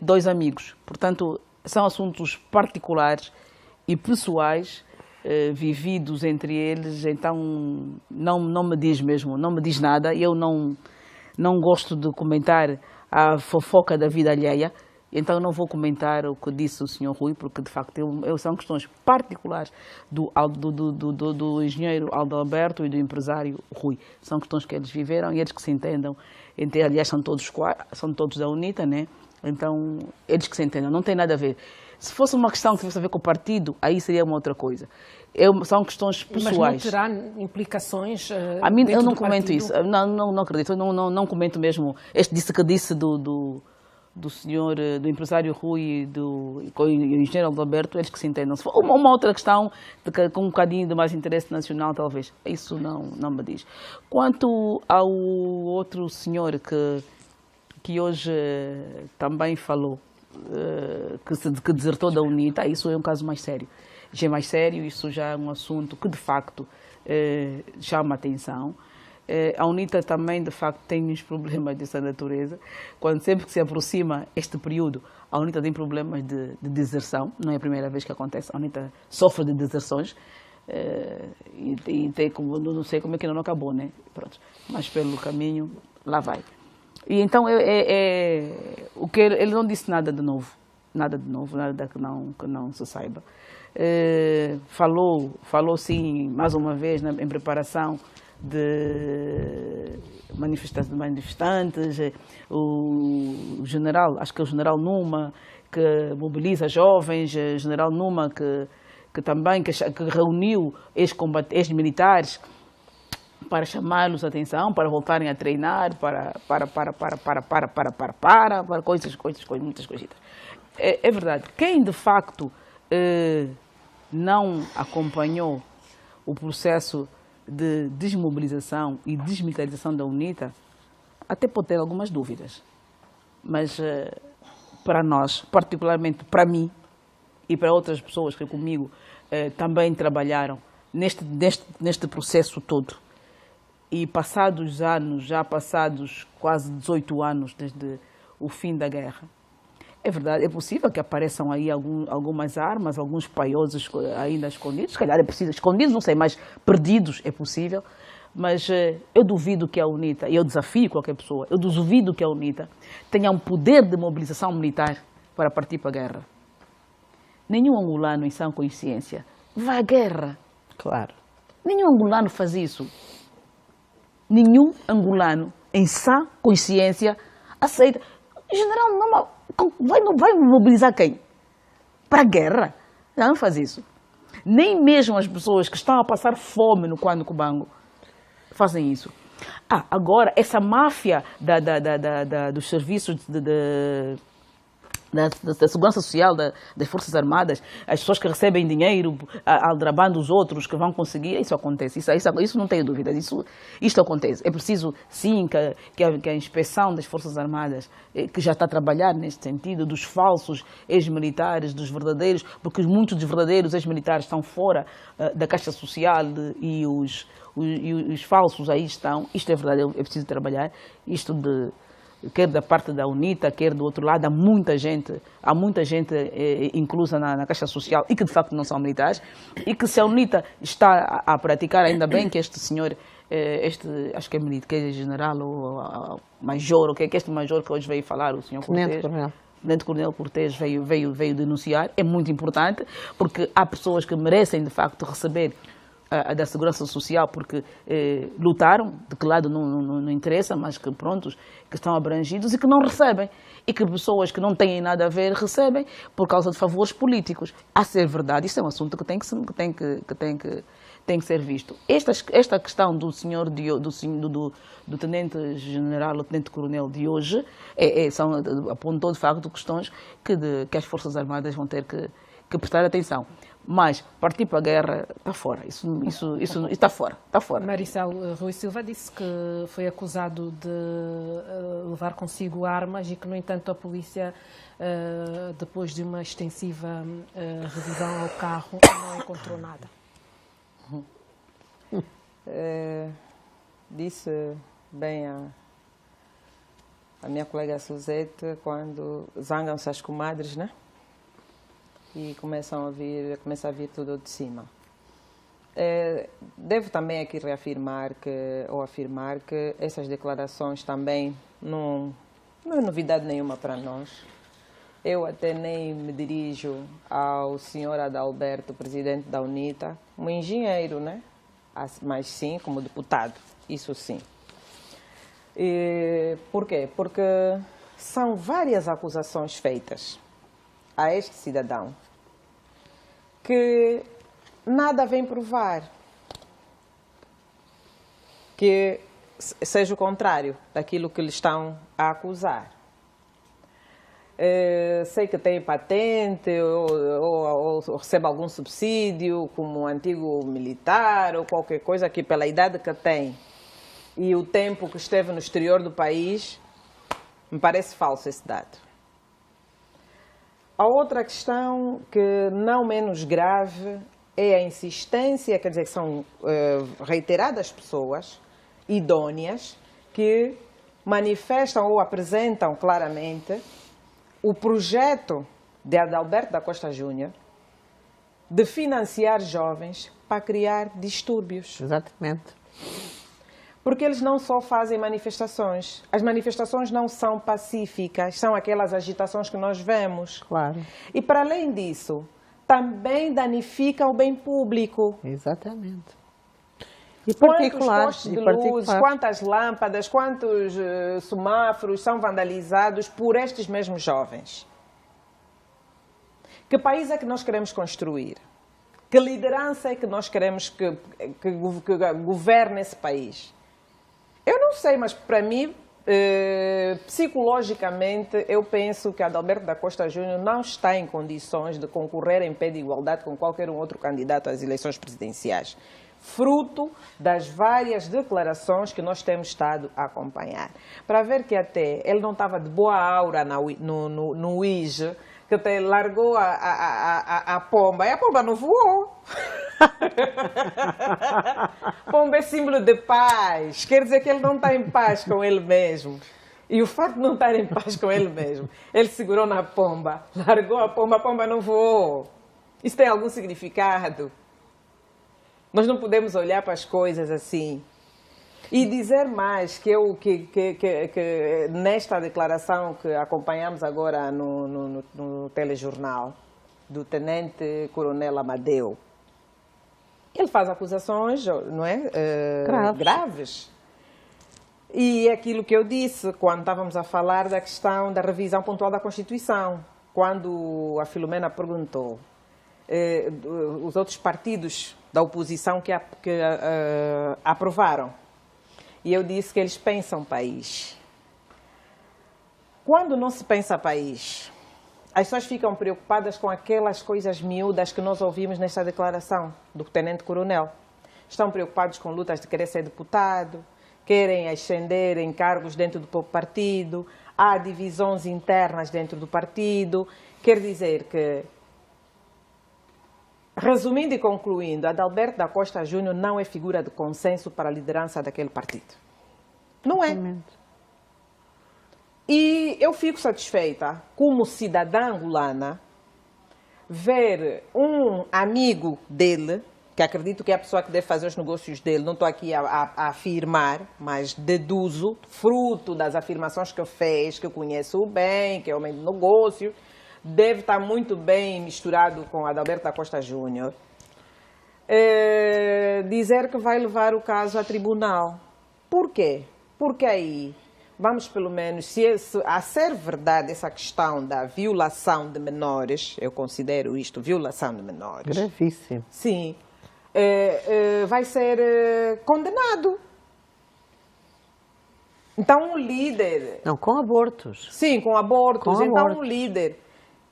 dois amigos. Portanto, são assuntos particulares e pessoais, vividos entre eles, então não me diz mesmo, não me diz nada. Eu não gosto de comentar a fofoca da vida alheia, então não vou comentar o que disse o Sr. Rui, porque de facto são questões particulares do engenheiro Aldo Alberto e do empresário Rui. São questões que eles viveram e eles que se entendam. Aliás, são todos da UNITA, né? Então, eles que se entendam, não tem nada a ver. Se fosse uma questão que tivesse a ver com o partido, aí seria uma outra coisa. São questões pessoais. Mas não terá implicações a mim, eu não partido? comento isso, não acredito, eu não comento mesmo este disse do senhor, do empresário Rui e do engenheiro Alberto, eles que se entendam. Se for uma outra questão com um bocadinho de mais interesse nacional, talvez, isso não me diz. Quanto ao outro senhor que hoje também falou, que desertou da UNITA, isso é um caso mais sério. Já é mais sério, isso já é um assunto que, de facto, chama a atenção. A UNITA também, de facto, tem uns problemas dessa natureza. Sempre que se aproxima este período, a UNITA tem problemas de deserção. Não é a primeira vez que acontece. A UNITA sofre de deserções. E tem não sei como é que não acabou, né? Pronto. Mas pelo caminho, lá vai. E então, o que ele não disse nada de novo, nada que não se saiba. Falou sim, mais uma vez, em preparação de manifestantes, o general, acho que é o general Numa, que mobiliza jovens, o general Numa, que também reuniu ex-militares, para chamá-los a atenção, para voltarem a treinar, para muitas coisitas. É verdade. Quem, de facto, não acompanhou o processo de desmobilização e desmilitarização da UNITA, até pode ter algumas dúvidas. Mas, para nós, particularmente para mim e para outras pessoas que comigo também trabalharam neste processo todo, e passados anos, já passados quase 18 anos desde o fim da guerra, é verdade, é possível que apareçam aí algumas armas, alguns paios ainda escondidos, se calhar é possível, escondidos, não sei, mas perdidos é possível, mas eu duvido que a UNITA, e eu desafio qualquer pessoa, eu duvido que a UNITA tenha um poder de mobilização militar para partir para a guerra. Nenhum angolano em sã consciência vai à guerra. Claro. Nenhum angolano faz isso. Nenhum angolano, em sã consciência, aceita. General Numa, vai mobilizar quem? Para a guerra? Não faz isso. Nem mesmo as pessoas que estão a passar fome no Cuando Cubango fazem isso. Agora, essa máfia dos serviços da segurança social, das Forças Armadas, as pessoas que recebem dinheiro aldrabando os outros, que vão conseguir, isso acontece, isso não tenho dúvida, isto acontece. É preciso, sim, que a inspeção das Forças Armadas, que já está a trabalhar neste sentido, dos falsos ex-militares, dos verdadeiros, porque muitos dos verdadeiros ex-militares estão fora da Caixa Social e os falsos aí estão. Isto é verdade, é preciso trabalhar, quer da parte da UNITA, quer do outro lado, há muita gente inclusa na Caixa Social e que de facto não são militares, e que se a UNITA está a praticar, ainda bem que este senhor, acho que é militar, que é general ou major, que é este major que hoje veio falar, o senhor Cortés, Tenente Coronel Cortés veio denunciar, é muito importante, porque há pessoas que merecem de facto receber da Segurança Social, porque lutaram, de que lado não interessa, mas que prontos, que estão abrangidos e que não recebem. E que pessoas que não têm nada a ver recebem por causa de favores políticos. A ser verdade, isso é um assunto que tem que ser visto. Esta questão do senhor, do Tenente General, o Tenente Coronel de hoje, apontou de facto questões que as Forças Armadas vão ter que prestar atenção. Mas partir para a guerra está fora, isso está fora, está fora. Maricel Rui Silva disse que foi acusado de levar consigo armas e que, no entanto, a polícia, depois de uma extensiva revisão ao carro, não encontrou nada. Disse bem a minha colega Suzete, quando zangam-se as comadres, né? E começa a vir tudo de cima. Devo também aqui afirmar que essas declarações também não é novidade nenhuma para nós. Eu até nem me dirijo ao senhor Adalberto, presidente da UNITA, um engenheiro, né? Mas sim como deputado, isso sim. Por quê? Porque são várias acusações feitas a este cidadão que nada vem provar que seja o contrário daquilo que lhe estão a acusar. Sei que tem patente ou recebe algum subsídio como um antigo militar ou qualquer coisa que, pela idade que tem e o tempo que esteve no exterior do país, me parece falso esse dado. A outra questão, que não menos grave, é a insistência, quer dizer, que são reiteradas pessoas idôneas que manifestam ou apresentam claramente o projeto de Adalberto da Costa Júnior de financiar jovens para criar distúrbios. Exatamente. Porque eles não só fazem manifestações. As manifestações não são pacíficas, são aquelas agitações que nós vemos. Claro. E, para além disso, também danificam o bem público. Exatamente. E quantos postes de luz, quantas lâmpadas, quantos semáforos são vandalizados por estes mesmos jovens? Que país é que nós queremos construir? Que liderança é que nós queremos que governe esse país? Eu não sei, mas para mim, psicologicamente, eu penso que Adalberto da Costa Júnior não está em condições de concorrer em pé de igualdade com qualquer outro candidato às eleições presidenciais, fruto das várias declarações que nós temos estado a acompanhar. Para ver que até ele não estava de boa aura no UIJ, que até largou a pomba, e a pomba não voou. Pomba é símbolo de paz, quer dizer que ele não está em paz com ele mesmo. E o facto de não estar em paz com ele mesmo, ele segurou na pomba, largou a pomba não voou. Isso tem algum significado? Nós não podemos olhar para as coisas assim. E dizer mais que nesta declaração que acompanhamos agora no telejornal, do Tenente Coronel Amadeu, ele faz acusações, não é? Graves. E aquilo que eu disse quando estávamos a falar da questão da revisão pontual da Constituição, quando a Filomena perguntou os outros partidos da oposição que aprovaram. E eu disse que eles pensam país. Quando não se pensa país, as pessoas ficam preocupadas com aquelas coisas miúdas que nós ouvimos nesta declaração do Tenente-Coronel. Estão preocupados com lutas de querer ser deputado, querem ascender em cargos dentro do próprio partido, há divisões internas dentro do partido. Quer dizer que, resumindo e concluindo, Adalberto da Costa Júnior não é figura de consenso para a liderança daquele partido. Não é. E eu fico satisfeita, como cidadã angolana, ver um amigo dele, que acredito que é a pessoa que deve fazer os negócios dele, não estou aqui a afirmar, mas deduzo, fruto das afirmações que eu fez, que eu conheço bem, que é homem de negócio, deve estar muito bem misturado com Adalberto da Costa Júnior, dizer que vai levar o caso a tribunal. Por quê? Porque aí, vamos pelo menos, se a ser verdade essa questão da violação de menores, eu considero isto violação de menores. Gravíssimo. Sim. Vai ser condenado. Então, um líder... Não, com abortos. Sim, com abortos. Com então, abortos. um líder,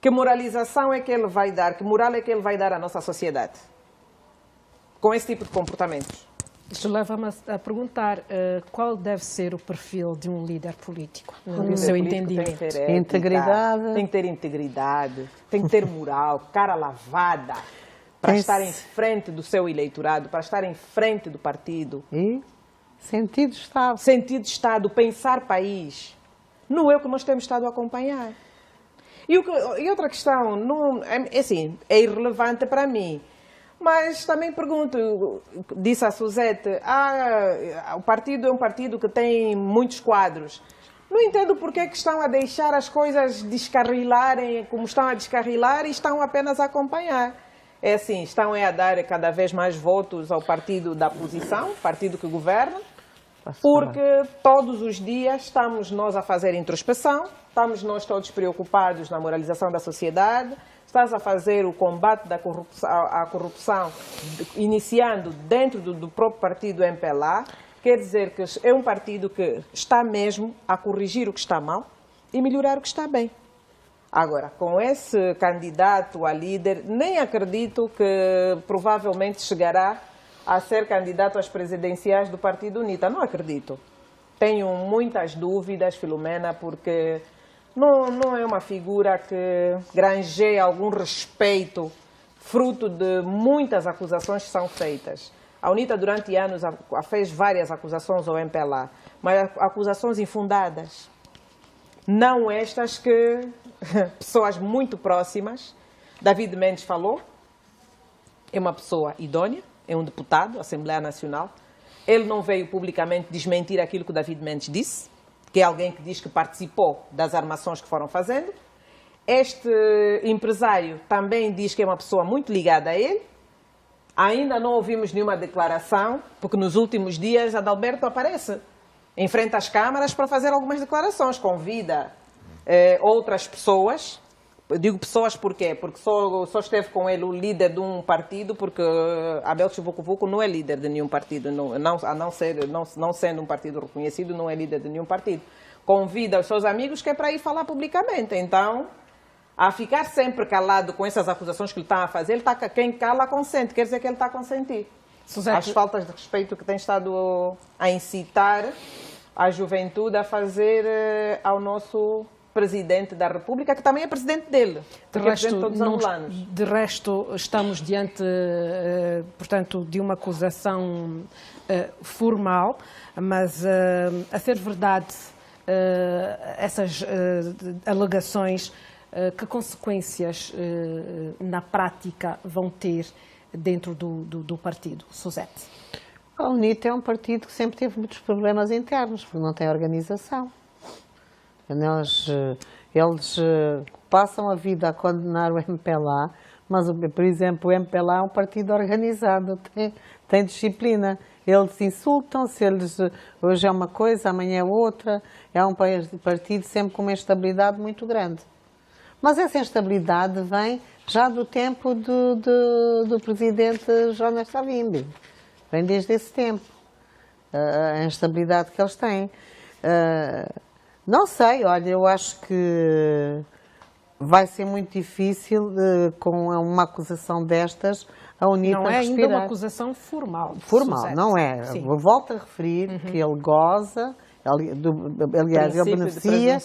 que moralização é que ele vai dar, que moral é que ele vai dar à nossa sociedade? Com esse tipo de comportamentos. Isto leva-me a perguntar qual deve ser o perfil de um líder político, no seu entendimento. Tem que ter ética, Integridade. tem que ter integridade, tem que ter moral, cara lavada, para estar em frente do seu eleitorado, para estar em frente do partido. E sentido de Estado. Sentido de Estado, pensar país. Não é o que nós temos estado a acompanhar. E outra questão, não, assim, é irrelevante para mim. Mas também pergunto, disse a Suzete, o partido é um partido que tem muitos quadros. Não entendo porque é que estão a deixar as coisas descarrilarem como estão a descarrilar e estão apenas a acompanhar. É assim, estão a dar cada vez mais votos ao partido da oposição, partido que governa, porque todos os dias estamos nós a fazer introspeção, estamos nós todos preocupados na moralização da sociedade, estás a fazer o combate à corrupção, iniciando dentro do próprio partido MPLA, quer dizer que é um partido que está mesmo a corrigir o que está mal e melhorar o que está bem. Agora, com esse candidato a líder, nem acredito que provavelmente chegará a ser candidato às presidenciais do Partido UNITA. Não acredito. Tenho muitas dúvidas, Filomena, porque não é uma figura que granjeia algum respeito, fruto de muitas acusações que são feitas. A UNITA, durante anos, fez várias acusações ao MPLA, mas acusações infundadas. Não estas que pessoas muito próximas, David Mendes falou, é uma pessoa idônea, é um deputado, Assembleia Nacional. Ele não veio publicamente desmentir aquilo que o David Mendes disse, que é alguém que diz que participou das armações que foram fazendo. Este empresário também diz que é uma pessoa muito ligada a ele. Ainda não ouvimos nenhuma declaração, porque nos últimos dias Adalberto aparece em frente às câmaras para fazer algumas declarações, convida outras pessoas. Eu digo pessoas por quê? Porque só esteve com ele o líder de um partido, porque Abel Chivucovuco não é líder de nenhum partido, não sendo um partido reconhecido, não é líder de nenhum partido. Convida os seus amigos que é para ir falar publicamente. Então, a ficar sempre calado com essas acusações que ele está a fazer, quem cala consente, quer dizer que ele está a consentir. Suzete, As faltas de respeito que tem estado a incitar a juventude a fazer ao nosso Presidente da República, que também é Presidente dele, porque é Presidente de todos os angolanos. De resto, estamos diante, portanto, de uma acusação formal, mas, a ser verdade, essas alegações, que consequências na prática vão ter dentro do partido? Suzete. A UNITA é um partido que sempre teve muitos problemas internos, porque não tem organização. Eles passam a vida a condenar o MPLA Mas, por exemplo, o MPLA é um partido organizado, tem disciplina. Eles insultam-se, hoje é uma coisa, amanhã é outra. É um partido sempre com uma instabilidade muito grande. Mas essa instabilidade vem já do tempo do presidente Jonas Savimbi. Vem desde esse tempo. A instabilidade que eles têm. Não sei, olha, eu acho que vai ser muito difícil, com uma acusação destas, a UNITA não é respirar. ainda uma acusação formal. Formal, Suzete. não é. Sim. Volto a referir que ele goza, aliás, ele beneficia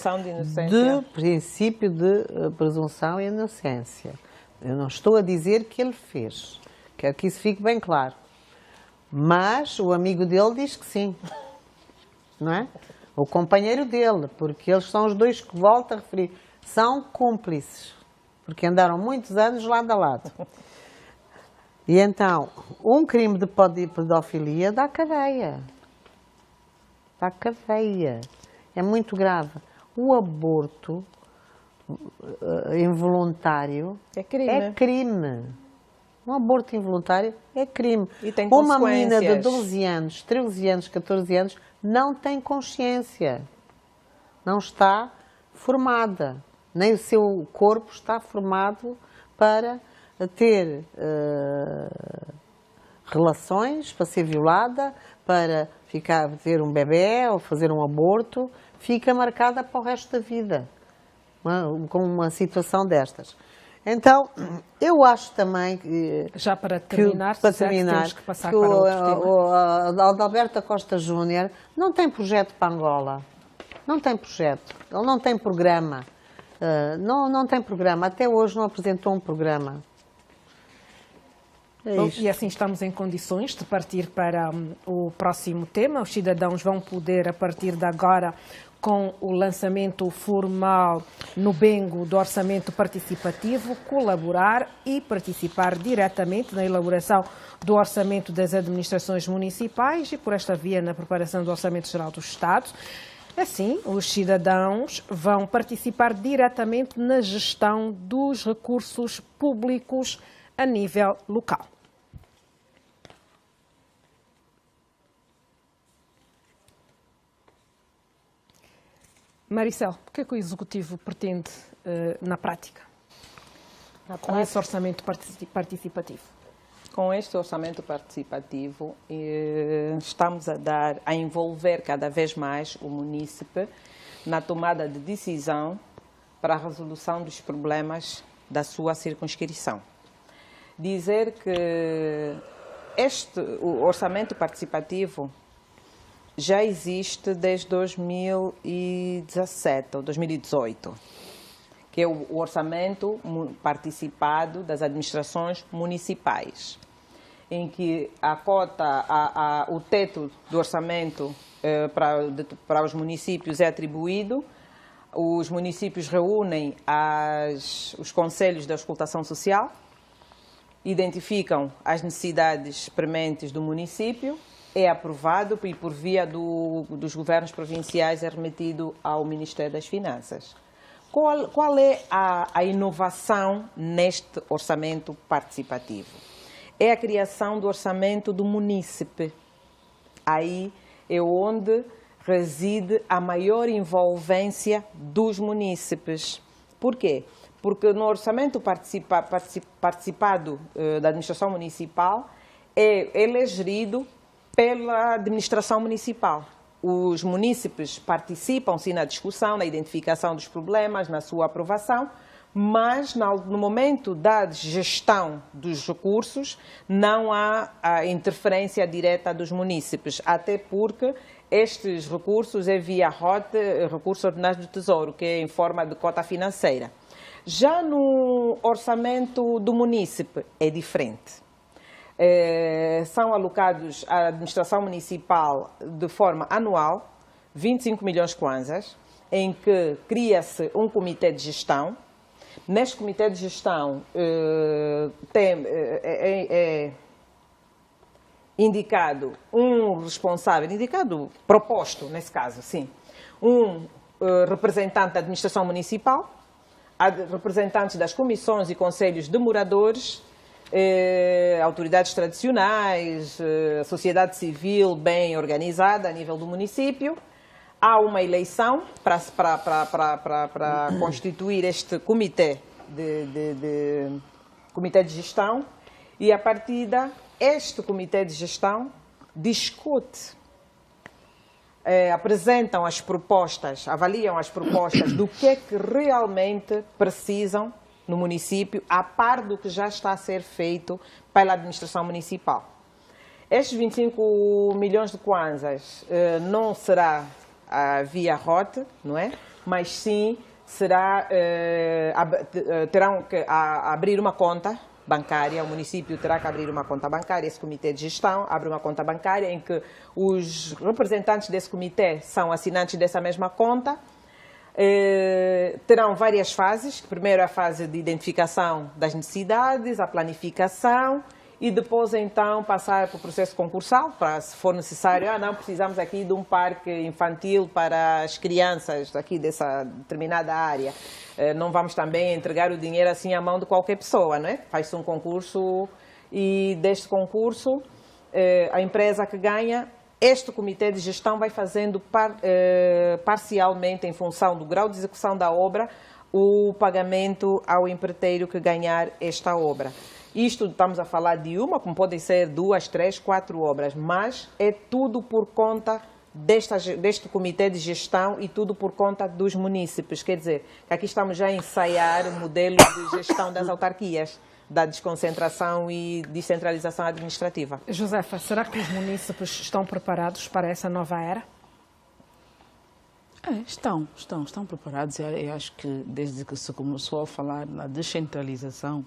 do princípio de presunção e inocência. Eu não estou a dizer que ele fez, quero que isso fique bem claro. Mas o amigo dele diz que sim, não é? O companheiro dele, porque eles são os dois que, volto a referir, são cúmplices, porque andaram muitos anos lado a lado. E então, um crime de pedofilia dá cadeia. Dá cadeia. É muito grave. O aborto involuntário é crime. É crime. Um aborto involuntário é crime. E tem uma consequências. menina de 12 anos, 13 anos, 14 anos, não tem consciência. Não está formada. Nem o seu corpo está formado para ter relações, para ser violada, para ter um bebê ou fazer um aborto. Fica marcada para o resto da vida com uma situação destas. Então, eu acho também que... Já para terminar, temos que passar para o Adalberto Costa Júnior não tem projeto para Angola. Não tem projeto. Ele não tem programa. Não tem programa. Até hoje não apresentou um programa. Bom, e assim estamos em condições de partir para o próximo tema. Os cidadãos vão poder, a partir de agora, com o lançamento formal no Bengo do Orçamento Participativo, colaborar e participar diretamente na elaboração do Orçamento das Administrações Municipais e, por esta via, na preparação do Orçamento Geral do Estado. Assim, os cidadãos vão participar diretamente na gestão dos recursos públicos a nível local. Maricel, o que é que o Executivo pretende na prática com esse orçamento participativo? Com este orçamento participativo, estamos a envolver cada vez mais o munícipe na tomada de decisão para a resolução dos problemas da sua circunscrição. Dizer que o orçamento participativo já existe desde 2017 ou 2018, que é o orçamento participado das administrações municipais, em que a cota, o teto do orçamento para os municípios é atribuído, os municípios reúnem os conselhos de auscultação social, identificam as necessidades prementes do município, é aprovado e por via dos governos provinciais é remetido ao Ministério das Finanças. Qual é a inovação neste orçamento participativo? É a criação do orçamento do munícipe. Aí é onde reside a maior envolvência dos munícipes. Por quê? Porque no orçamento participado da administração municipal, ele é gerido pela administração municipal. Os munícipes participam-se na discussão, na identificação dos problemas, na sua aprovação, mas no momento da gestão dos recursos não há a interferência direta dos munícipes, até porque estes recursos é via recursos ordinários do Tesouro, que é em forma de cota financeira. Já no orçamento do munícipe é diferente. São alocados à administração municipal de forma anual 25 milhões de kwanzas, em que cria-se um comitê de gestão. Neste comitê de gestão é indicado um responsável, proposto nesse caso, sim, um representante da administração municipal, representantes das comissões e conselhos de moradores, autoridades tradicionais, sociedade civil bem organizada a nível do município. Há uma eleição para constituir este comitê comitê de gestão, e a partir daí este comitê de gestão discute, apresentam as propostas, avaliam as propostas do que é que realmente precisam no município, a par do que já está a ser feito pela administração municipal. Estes 25 milhões de kwanzas não será via ROT, não é? Mas sim será, terão que abrir uma conta bancária, o município terá que abrir uma conta bancária, esse comitê de gestão abre uma conta bancária em que os representantes desse comitê são assinantes dessa mesma conta. Terão várias fases. Primeiro a fase de identificação das necessidades, a planificação, e depois então passar para o processo concursal, para, se for necessário, não precisamos aqui de um parque infantil para as crianças aqui dessa determinada área. Não vamos também entregar o dinheiro assim à mão de qualquer pessoa, não é? Faz-se um concurso e deste concurso a empresa que ganha, este comitê de gestão vai fazendo parcialmente, em função do grau de execução da obra, o pagamento ao empreiteiro que ganhar esta obra. Isto estamos a falar de uma, como podem ser 2, 3, 4 obras, mas é tudo por conta deste comitê de gestão e tudo por conta dos munícipes. Quer dizer, que aqui estamos já a ensaiar o modelo de gestão das autarquias, da desconcentração e descentralização administrativa. Josefa, será que os munícipes estão preparados para essa nova era? Estão preparados. Eu acho que desde que se começou a falar na descentralização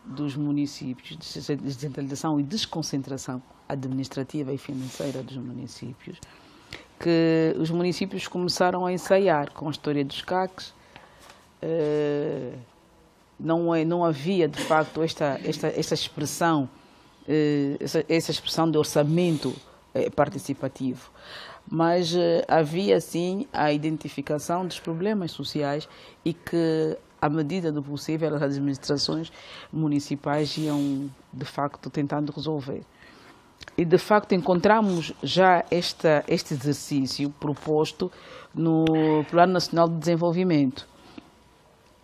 dos municípios, descentralização e desconcentração administrativa e financeira dos municípios, que os municípios começaram a ensaiar com a história dos CACs. Não havia, de facto, essa expressão, essa expressão de orçamento participativo, mas havia, sim, a identificação dos problemas sociais e que, à medida do possível, as administrações municipais iam, de facto, tentando resolver. E, de facto, encontramos já este exercício proposto no Plano Nacional de Desenvolvimento.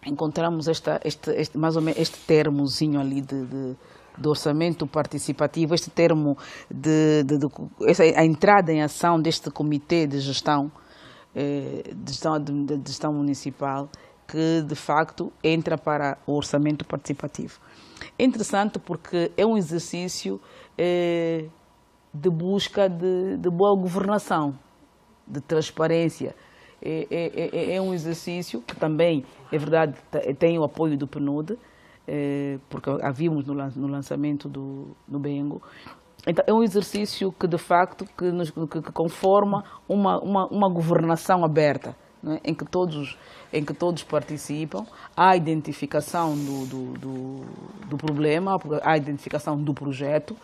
Encontramos mais ou menos este termozinho ali de orçamento participativo, este termo a entrada em ação deste comitê de gestão municipal, que de facto entra para o orçamento participativo. É interessante porque é um exercício de busca de boa governação, de transparência. É um exercício que também, é verdade, tem o apoio do PNUD, porque a vimos no lançamento do Bengo. Então, é um exercício que, de facto, que conforma uma governação aberta, não é? em que todos participam. Há a identificação do problema, há a identificação do projeto.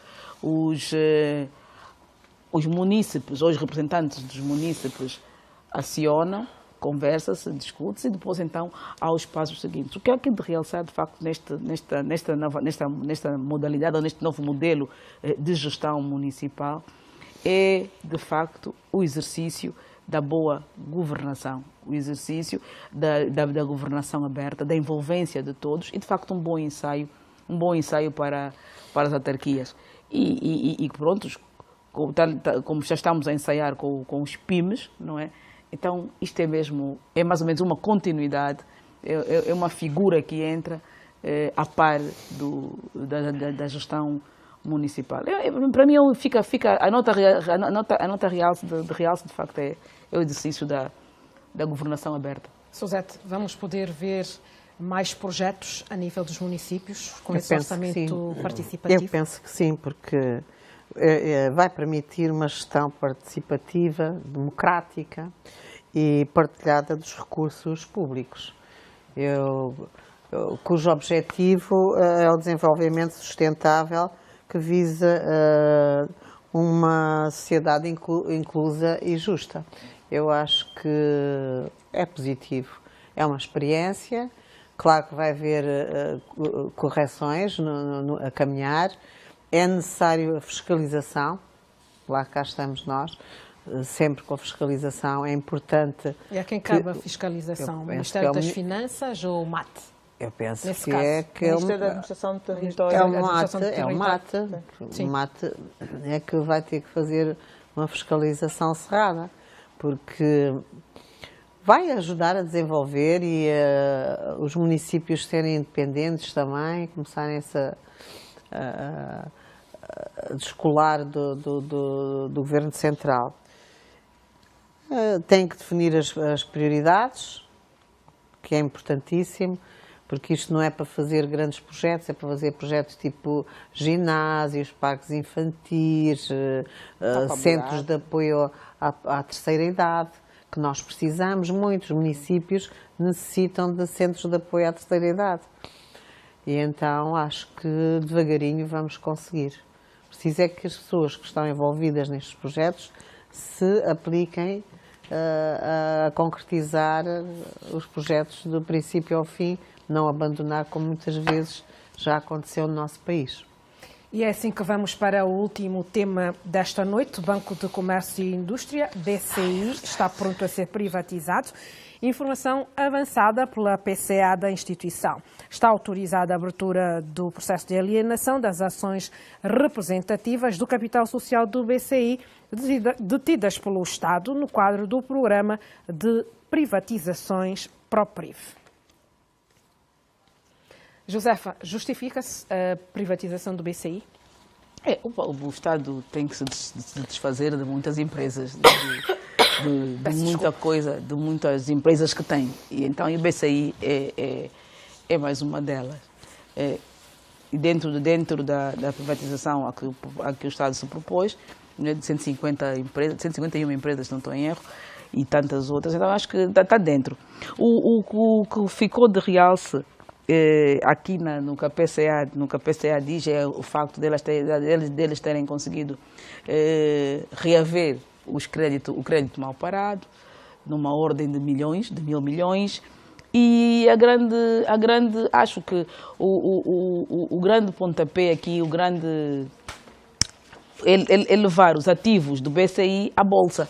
Os munícipes, ou os representantes dos munícipes, acionam, conversa-se, discute-se, e depois então há os passos seguintes. O que é aqui de realçar, de facto, nesta modalidade, ou neste novo modelo de gestão municipal, é, de facto, o exercício da boa governação, o exercício da governação aberta, da envolvência de todos e, de facto, um bom ensaio para as autarquias. E pronto, como já estamos a ensaiar com os PIMES, não é? Então, isto é mais ou menos uma continuidade, é uma figura que entra a par da gestão municipal. Para mim, a nota realce, de facto, é o exercício da governação aberta. Suzete, vamos poder ver mais projetos a nível dos municípios com esse orçamento participativo? Eu penso que sim, porque vai permitir uma gestão participativa, democrática e partilhada dos recursos públicos, cujo objetivo é o desenvolvimento sustentável que visa uma sociedade inclusa e justa. Eu acho que é positivo é uma experiência. Claro que vai haver correções a caminhar. É necessário a fiscalização. Lá cá estamos nós, sempre com a fiscalização. É importante... E a quem cabe a fiscalização? O Ministério das Finanças ou o MAT? Eu penso Nesse que caso, é que o Ministério da Administração do Território. é o MAT. Sim. O MAT é que vai ter que fazer uma fiscalização cerrada, porque vai ajudar a desenvolver e os municípios serem independentes também, começarem a descolar do Governo Central. Tem que definir as prioridades, que é importantíssimo, porque isto não é para fazer grandes projetos, é para fazer projetos tipo ginásios, parques infantis, centros de apoio à terceira idade, que nós precisamos. Muitos municípios necessitam de centros de apoio à terceira idade. E então acho que devagarinho vamos conseguir. Preciso é que as pessoas que estão envolvidas nestes projetos se apliquem a concretizar os projetos do princípio ao fim, não abandonar como muitas vezes já aconteceu no nosso país. E é assim que vamos para o último tema desta noite. O Banco de Comércio e Indústria, BCI, está pronto a ser privatizado. Informação avançada pela PCA da instituição. Está autorizada a abertura do processo de alienação das ações representativas do capital social do BCI detidas pelo Estado no quadro do programa de privatizações ProPriv. Josefa, justifica-se a privatização do BCI? O Estado tem que se desfazer de muitas empresas, de muita coisa, de muitas empresas que tem. E então o BCI é mais uma delas. E dentro da privatização a que o Estado se propôs, de 151 empresas, não estou em erro, e tantas outras, então acho que está dentro. O que ficou de realce aqui no que a PCA diz é o facto deles terem conseguido reaver o crédito mal parado, numa ordem de milhões, de 1.000 milhões, e acho que o grande pontapé aqui, levar os ativos do BCI à Bolsa.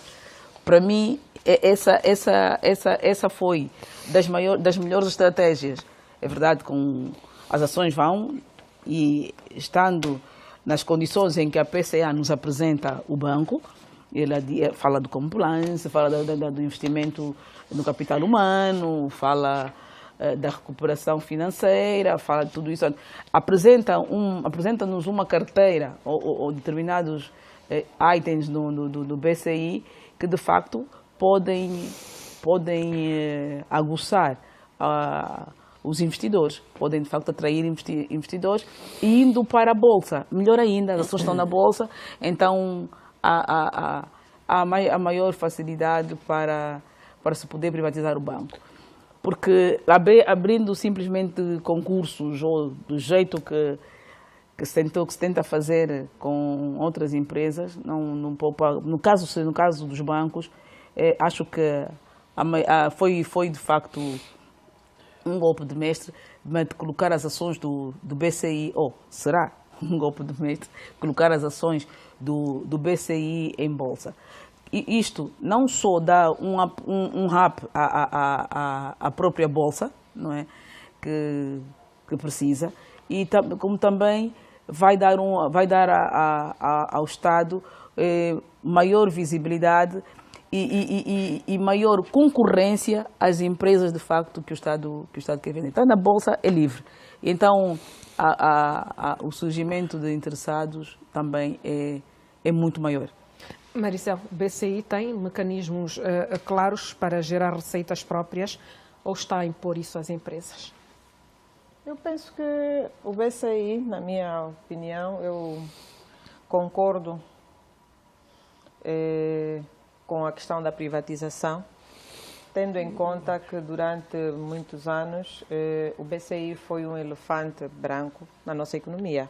Para mim, essa foi das melhores estratégias. É verdade que as ações vão, e estando nas condições em que a PCA nos apresenta o banco, ele fala do compliance, fala do investimento no capital humano, fala da recuperação financeira, fala de tudo isso. Apresenta-nos uma carteira ou determinados itens do BCI que, de facto, podem aguçar os investidores, podem, de facto, atrair investidores indo para a Bolsa. Melhor ainda, as ações estão na Bolsa, então há maior facilidade para se poder privatizar o banco. Porque abrindo simplesmente concursos ou do jeito que se tenta fazer com outras empresas, não poupa. No caso dos bancos, acho que foi de facto um golpe de mestre de colocar as ações do BCI, será um golpe de mestre, colocar as ações do BCI em Bolsa. E isto não só dá um rap à própria Bolsa, não é, que precisa, como também vai dar ao Estado maior visibilidade e maior concorrência às empresas, de facto, que o Estado quer vender. Então, na Bolsa é livre. Então, o surgimento de interessados também é muito maior. Maricel, o BCI tem mecanismos claros para gerar receitas próprias ou está a impor isso às empresas? Eu penso que o BCI, na minha opinião, eu concordo com a questão da privatização, tendo em conta que durante muitos anos o BCI foi um elefante branco na nossa economia.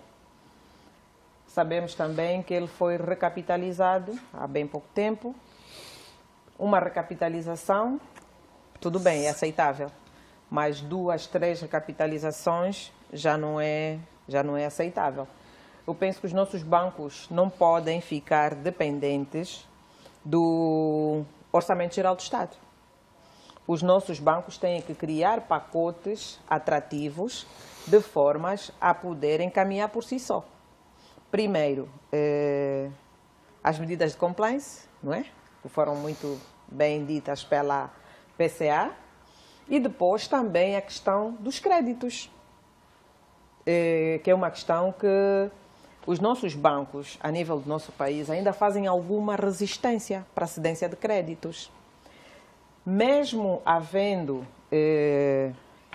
Sabemos também que ele foi recapitalizado há bem pouco tempo. Uma recapitalização, tudo bem, é aceitável. mas 2, 3 recapitalizações já não é aceitável. Eu penso que os nossos bancos não podem ficar dependentes do Orçamento Geral do Estado. Os nossos bancos têm que criar pacotes atrativos de formas a poderem caminhar por si só. Primeiro, as medidas de compliance, não é? Que foram muito bem ditas pela PCA, e depois também a questão dos créditos, que é uma questão que os nossos bancos, a nível do nosso país, ainda fazem alguma resistência para a cedência de créditos. Mesmo havendo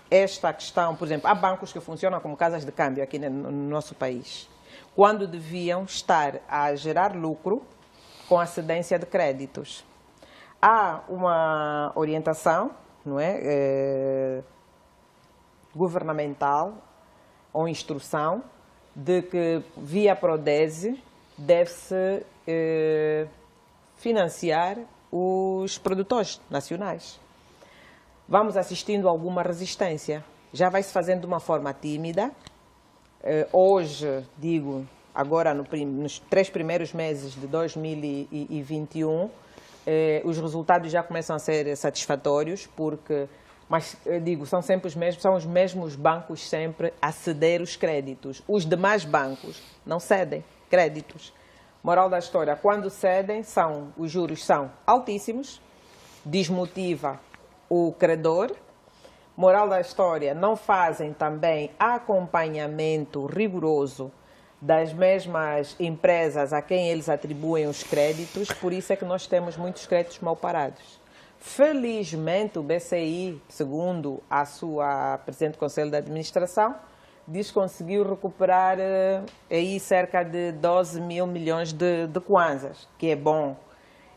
esta questão, por exemplo, há bancos que funcionam como casas de câmbio aqui no nosso país, quando deviam estar a gerar lucro com a cedência de créditos. Há uma orientação, não é, governamental ou instrução de que via Prodese deve-se financiar os produtores nacionais. Vamos assistindo a alguma resistência. Já vai se fazendo de uma forma tímida. Hoje, digo, agora nos 3 primeiros meses de 2021, os resultados já começam a ser satisfatórios, porque, mas digo, são sempre os mesmos bancos sempre a ceder os créditos. Os demais bancos não cedem créditos. Moral da história, quando cedem, os juros são altíssimos, desmotiva o credor. Moral da história, não fazem também acompanhamento rigoroso das mesmas empresas a quem eles atribuem os créditos, por isso é que nós temos muitos créditos mal parados. Felizmente, o BCI, segundo a sua Presidente do Conselho de Administração, diz que conseguiu recuperar aí cerca de 12 mil milhões de kwanzas, que é bom.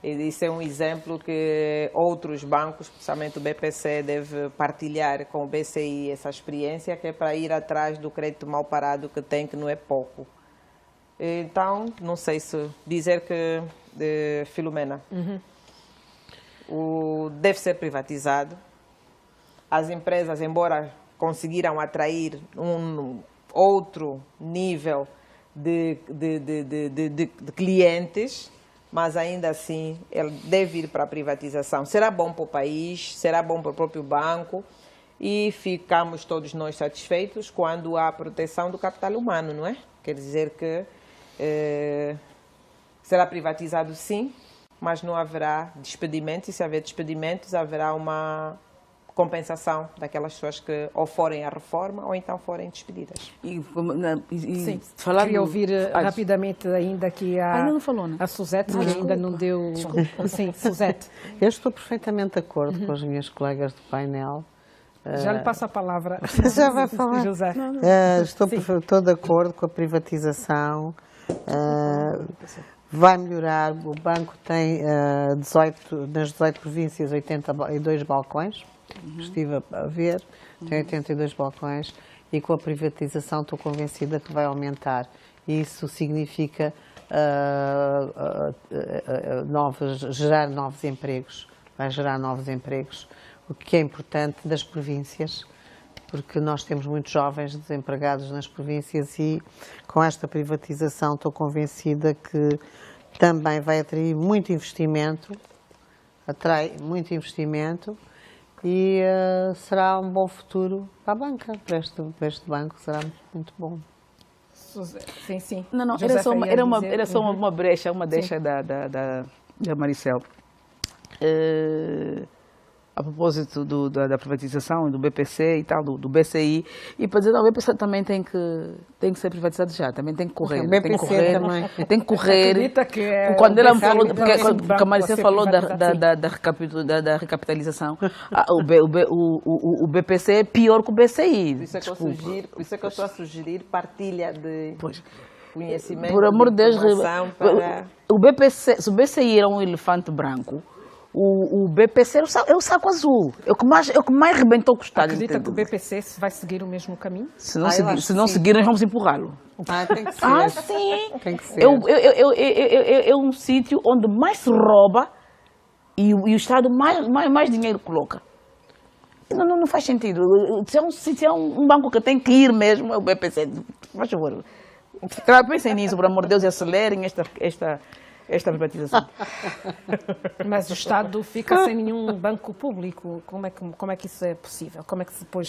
Isso é um exemplo que outros bancos, especialmente o BPC, deve partilhar com o BCI essa experiência, que é para ir atrás do crédito mal parado que tem, que não é pouco. Então, não sei se dizer que, Filomena, deve ser privatizado. As empresas, embora conseguiram atrair um outro nível de clientes, mas ainda assim ele deve ir para a privatização. Será bom para o país, será bom para o próprio banco e ficamos todos nós satisfeitos quando há proteção do capital humano, não é? Quer dizer que será privatizado sim, mas não haverá despedimentos, e se haver despedimentos haverá uma compensação daquelas pessoas que ou forem à reforma ou então forem despedidas. Sim, queria ouvir rapidamente ainda aqui ainda não falou, né? A Suzete, que ainda não deu... Sim, Suzete. Eu estou perfeitamente de acordo com as minhas colegas do painel. Já lhe passo a palavra. Já vai falar. José. Estou de acordo com a privatização. Vai melhorar. O banco tem nas 18 províncias 82 balcões. Estive a ver, tem 82 balcões e com a privatização estou convencida que vai aumentar. Isso significa gerar novos empregos, vai gerar novos empregos, o que é importante das províncias, porque nós temos muitos jovens desempregados nas províncias e com esta privatização estou convencida que também vai atrair muito investimento, e será um bom futuro para a banca, para este banco, será muito bom. Sim, sim. Não, era só uma brecha, deixa da Maricel. A propósito da privatização, do BPC e tal, do BCI, e para dizer que o BPC também tem que ser privatizado já, também tem que correr. O BPC também. Tem que correr. Quando ela falou, porque a Maricel falou da recapitalização, o BPC é pior que o BCI. Por isso é que eu estou a sugerir partilha de conhecimento. Por amor de Deus, para... se o BCI era um elefante branco, o BPC é o saco azul. É o que mais rebentou com o Estado. Acredita que o BPC vai seguir o mesmo caminho? Se não seguir, nós vamos empurrá-lo. Tem que ser. Sim. Tem que ser. É um sítio onde mais se rouba e o Estado mais dinheiro coloca. Não faz sentido. Se é um banco que tem que ir mesmo, é o BPC. Por favor, pensem nisso, por amor de Deus, e acelerem esta privatização. Mas o Estado fica sem nenhum banco público. Como é que isso é possível? Como é que se depois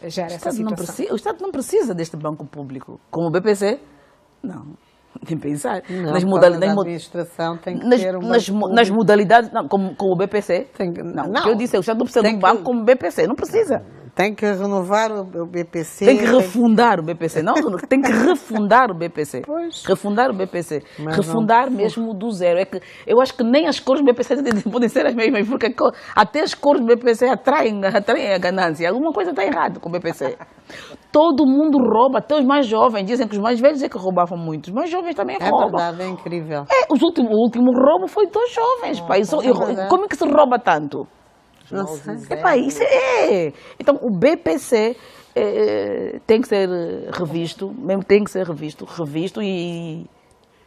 gera essa situação? O Estado não precisa deste banco público. Como o BPC, não. Tem que pensar. Não, A administração tem que ter um banco nas modalidades, não, como o BPC. Não. O que eu disse, o Estado não precisa de um banco como o BPC. Não precisa. Tem que renovar o BPC. Tem que refundar o BPC. Não, tem que refundar o BPC. Pois. Refundar o BPC. Mas refundar mesmo do zero. Eu acho que nem as cores do BPC podem ser as mesmas, porque até as cores do BPC atraem a ganância. Alguma coisa está errada com o BPC. Todo mundo rouba, até os mais jovens. Dizem que os mais velhos é que roubavam muito. Os mais jovens também roubam. É verdade, é incrível. O último roubo foi dos jovens. Como é que se rouba tanto? Não sei. Isso é. Então, o BPC tem que ser revisto, mesmo tem que ser revisto e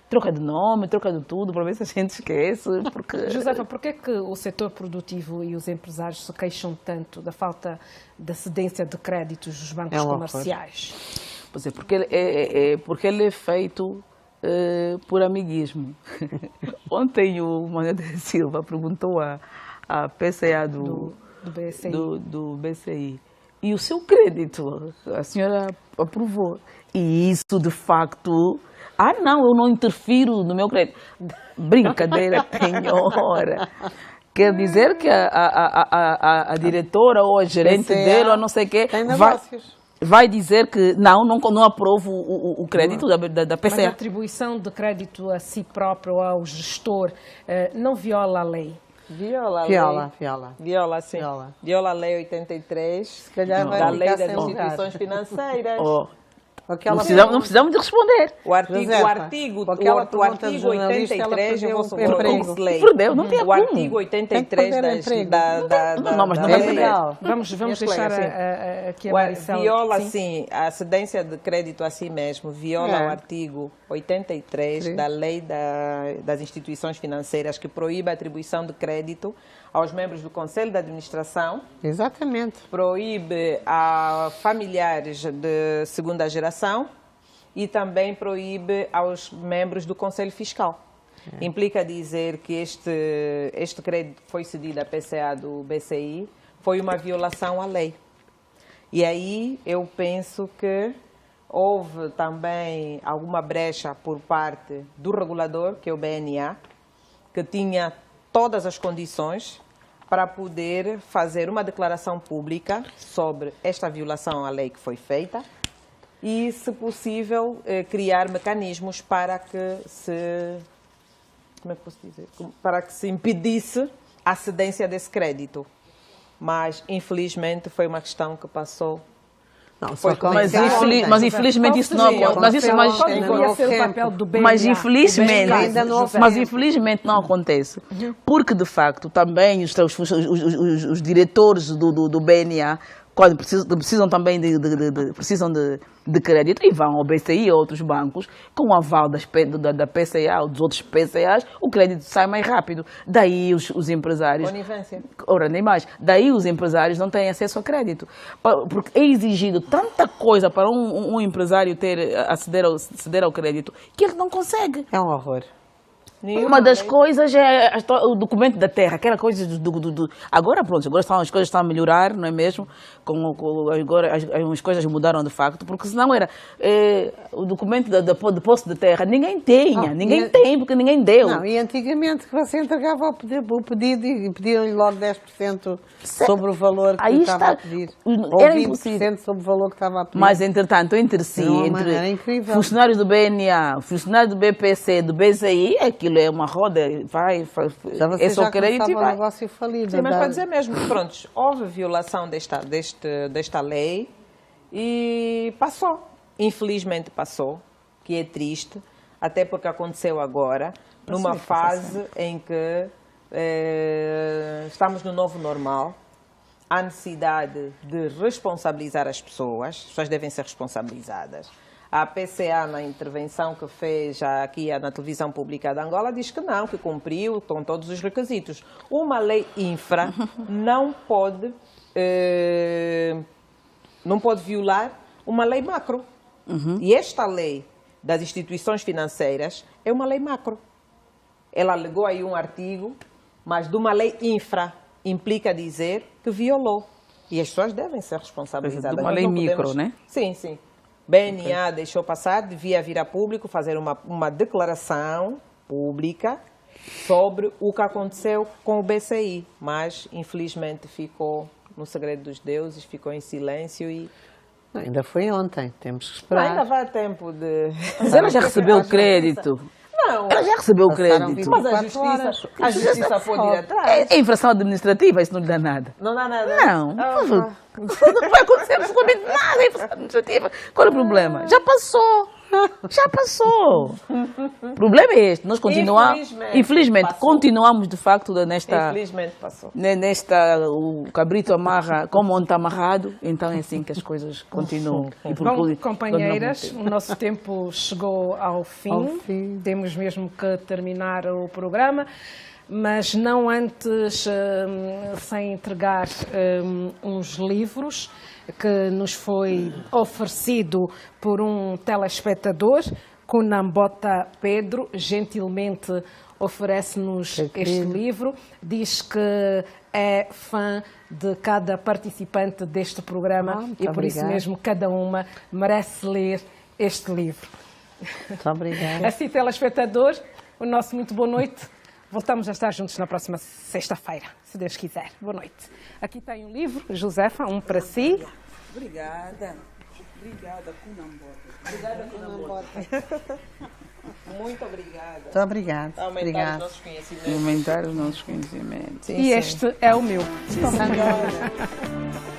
troca de nome, troca de tudo, para ver se a gente esquece. Porque... Josefa, por que é que o setor produtivo e os empresários se queixam tanto da falta da cedência de créditos dos bancos comerciais? Pois é, porque ele é feito por amiguismo. Ontem o Manuel da Silva perguntou a PCA do BCI. E o seu crédito, a senhora aprovou. E isso, de facto... não, eu não interfiro no meu crédito. Brincadeira, senhora. Quer dizer que a diretora ou a gerente dele, ou não sei o quê, vai dizer que não aprovo o crédito da PCA. Mas a atribuição de crédito a si próprio, ao gestor, não viola a lei? Viola, sim. Viola a Lei 83, se calhar vai da Lei das Instituições Financeiras. Não precisamos de responder. O artigo 83, eu vou ler. Perdeu, não tem o artigo 83 Vamos deixar aqui a Maricela. Viola, sim, a cedência de crédito a si mesmo, viola o artigo 83 da Lei das Instituições Financeiras, que proíbe a atribuição de crédito aos membros do Conselho de Administração. Exatamente. Proíbe a familiares de segunda geração e também proíbe aos membros do Conselho Fiscal. Implica dizer que este crédito que foi cedido à PCA do BCI foi uma violação à lei. E aí eu penso que houve também alguma brecha por parte do regulador, que é o BNA, que tinha todas as condições para poder fazer uma declaração pública sobre esta violação à lei que foi feita e, se possível, criar mecanismos para que se impedisse a cedência desse crédito. Mas, infelizmente, foi uma questão que passou. Mas infelizmente isso não acontece. Mas infelizmente não acontece. Porque, de facto, também os diretores do BNA, quando precisam também de crédito, e vão ao BCI ou outros bancos, com o aval da PCA ou dos outros PCAs, o crédito sai mais rápido. Daí os empresários... Conivência. Ora, nem mais. Daí os empresários não têm acesso a crédito. Porque é exigido tanta coisa para um empresário aceder ao crédito que ele não consegue. É um horror. Uma das coisas é o documento da terra, aquela coisa agora as coisas estão a melhorar, não é mesmo? Agora as coisas mudaram de facto, porque senão era o documento de posse de terra, ninguém tem, porque ninguém deu. Não, e antigamente que você entregava o pedido e pediam-lhe logo 10% sobre o valor que estava a pedir. Ou era 20% sobre o valor que estava a pedir. Mas, entretanto, entre funcionários do BNA, funcionários do BPC, do BCI, aquilo é uma roda, é só crédito e vai. Negócio falido. Sim, mas para dizer mesmo que, pronto, houve violação desta lei e passou. Infelizmente passou, que é triste, até porque aconteceu agora, numa fase em que estamos no novo normal. Há necessidade de responsabilizar as pessoas devem ser responsabilizadas. A PCA, na intervenção que fez aqui na televisão pública de Angola, diz que não, que cumpriu com todos os requisitos. Uma lei infra não pode não pode violar uma lei macro. E esta lei das instituições financeiras é uma lei macro. Ela alegou aí um artigo, mas de uma lei infra implica dizer que violou. E as pessoas devem ser responsabilizadas. De uma lei micro, né? Sim, sim. BNA deixou passar, devia vir a público fazer uma declaração pública sobre o que aconteceu com o BCI. Mas, infelizmente, ficou no segredo dos deuses, ficou em silêncio e... Ainda foi ontem, temos que esperar. Ainda vai ter de... Mas ela já recebeu o crédito. Não. Ela já recebeu o Passaram crédito. 24 Mas a justiça pode ir atrás. É infração administrativa, isso não lhe dá nada. Não dá nada. Não, não vai acontecer absolutamente nada em infração administrativa. Qual é o problema? Já passou. Já passou. O problema é este. Nós continuamos, infelizmente continuamos de facto nesta... Infelizmente passou. O cabrito amarra, como onde está amarrado, então é assim que as coisas continuam. Bom, companheiras, o nosso tempo chegou ao fim. Temos mesmo que terminar o programa, mas não antes sem entregar uns livros que nos foi oferecido por um telespectador. Kunambota Pedro gentilmente oferece-nos este livro. Diz que é fã de cada participante deste programa e por isso mesmo cada uma merece ler este livro. Muito obrigada. Assim, telespectador, o nosso muito boa noite. Voltamos a estar juntos na próxima sexta-feira, se Deus quiser. Boa noite. Aqui tem um livro, Josefa, um para si. Obrigada. Obrigada, Kunambota. Obrigada, Kunambota. Muito obrigada. Muito obrigada. Aumentar os nossos conhecimentos. Aumentar os nossos conhecimentos. E este é o meu. Muito obrigada.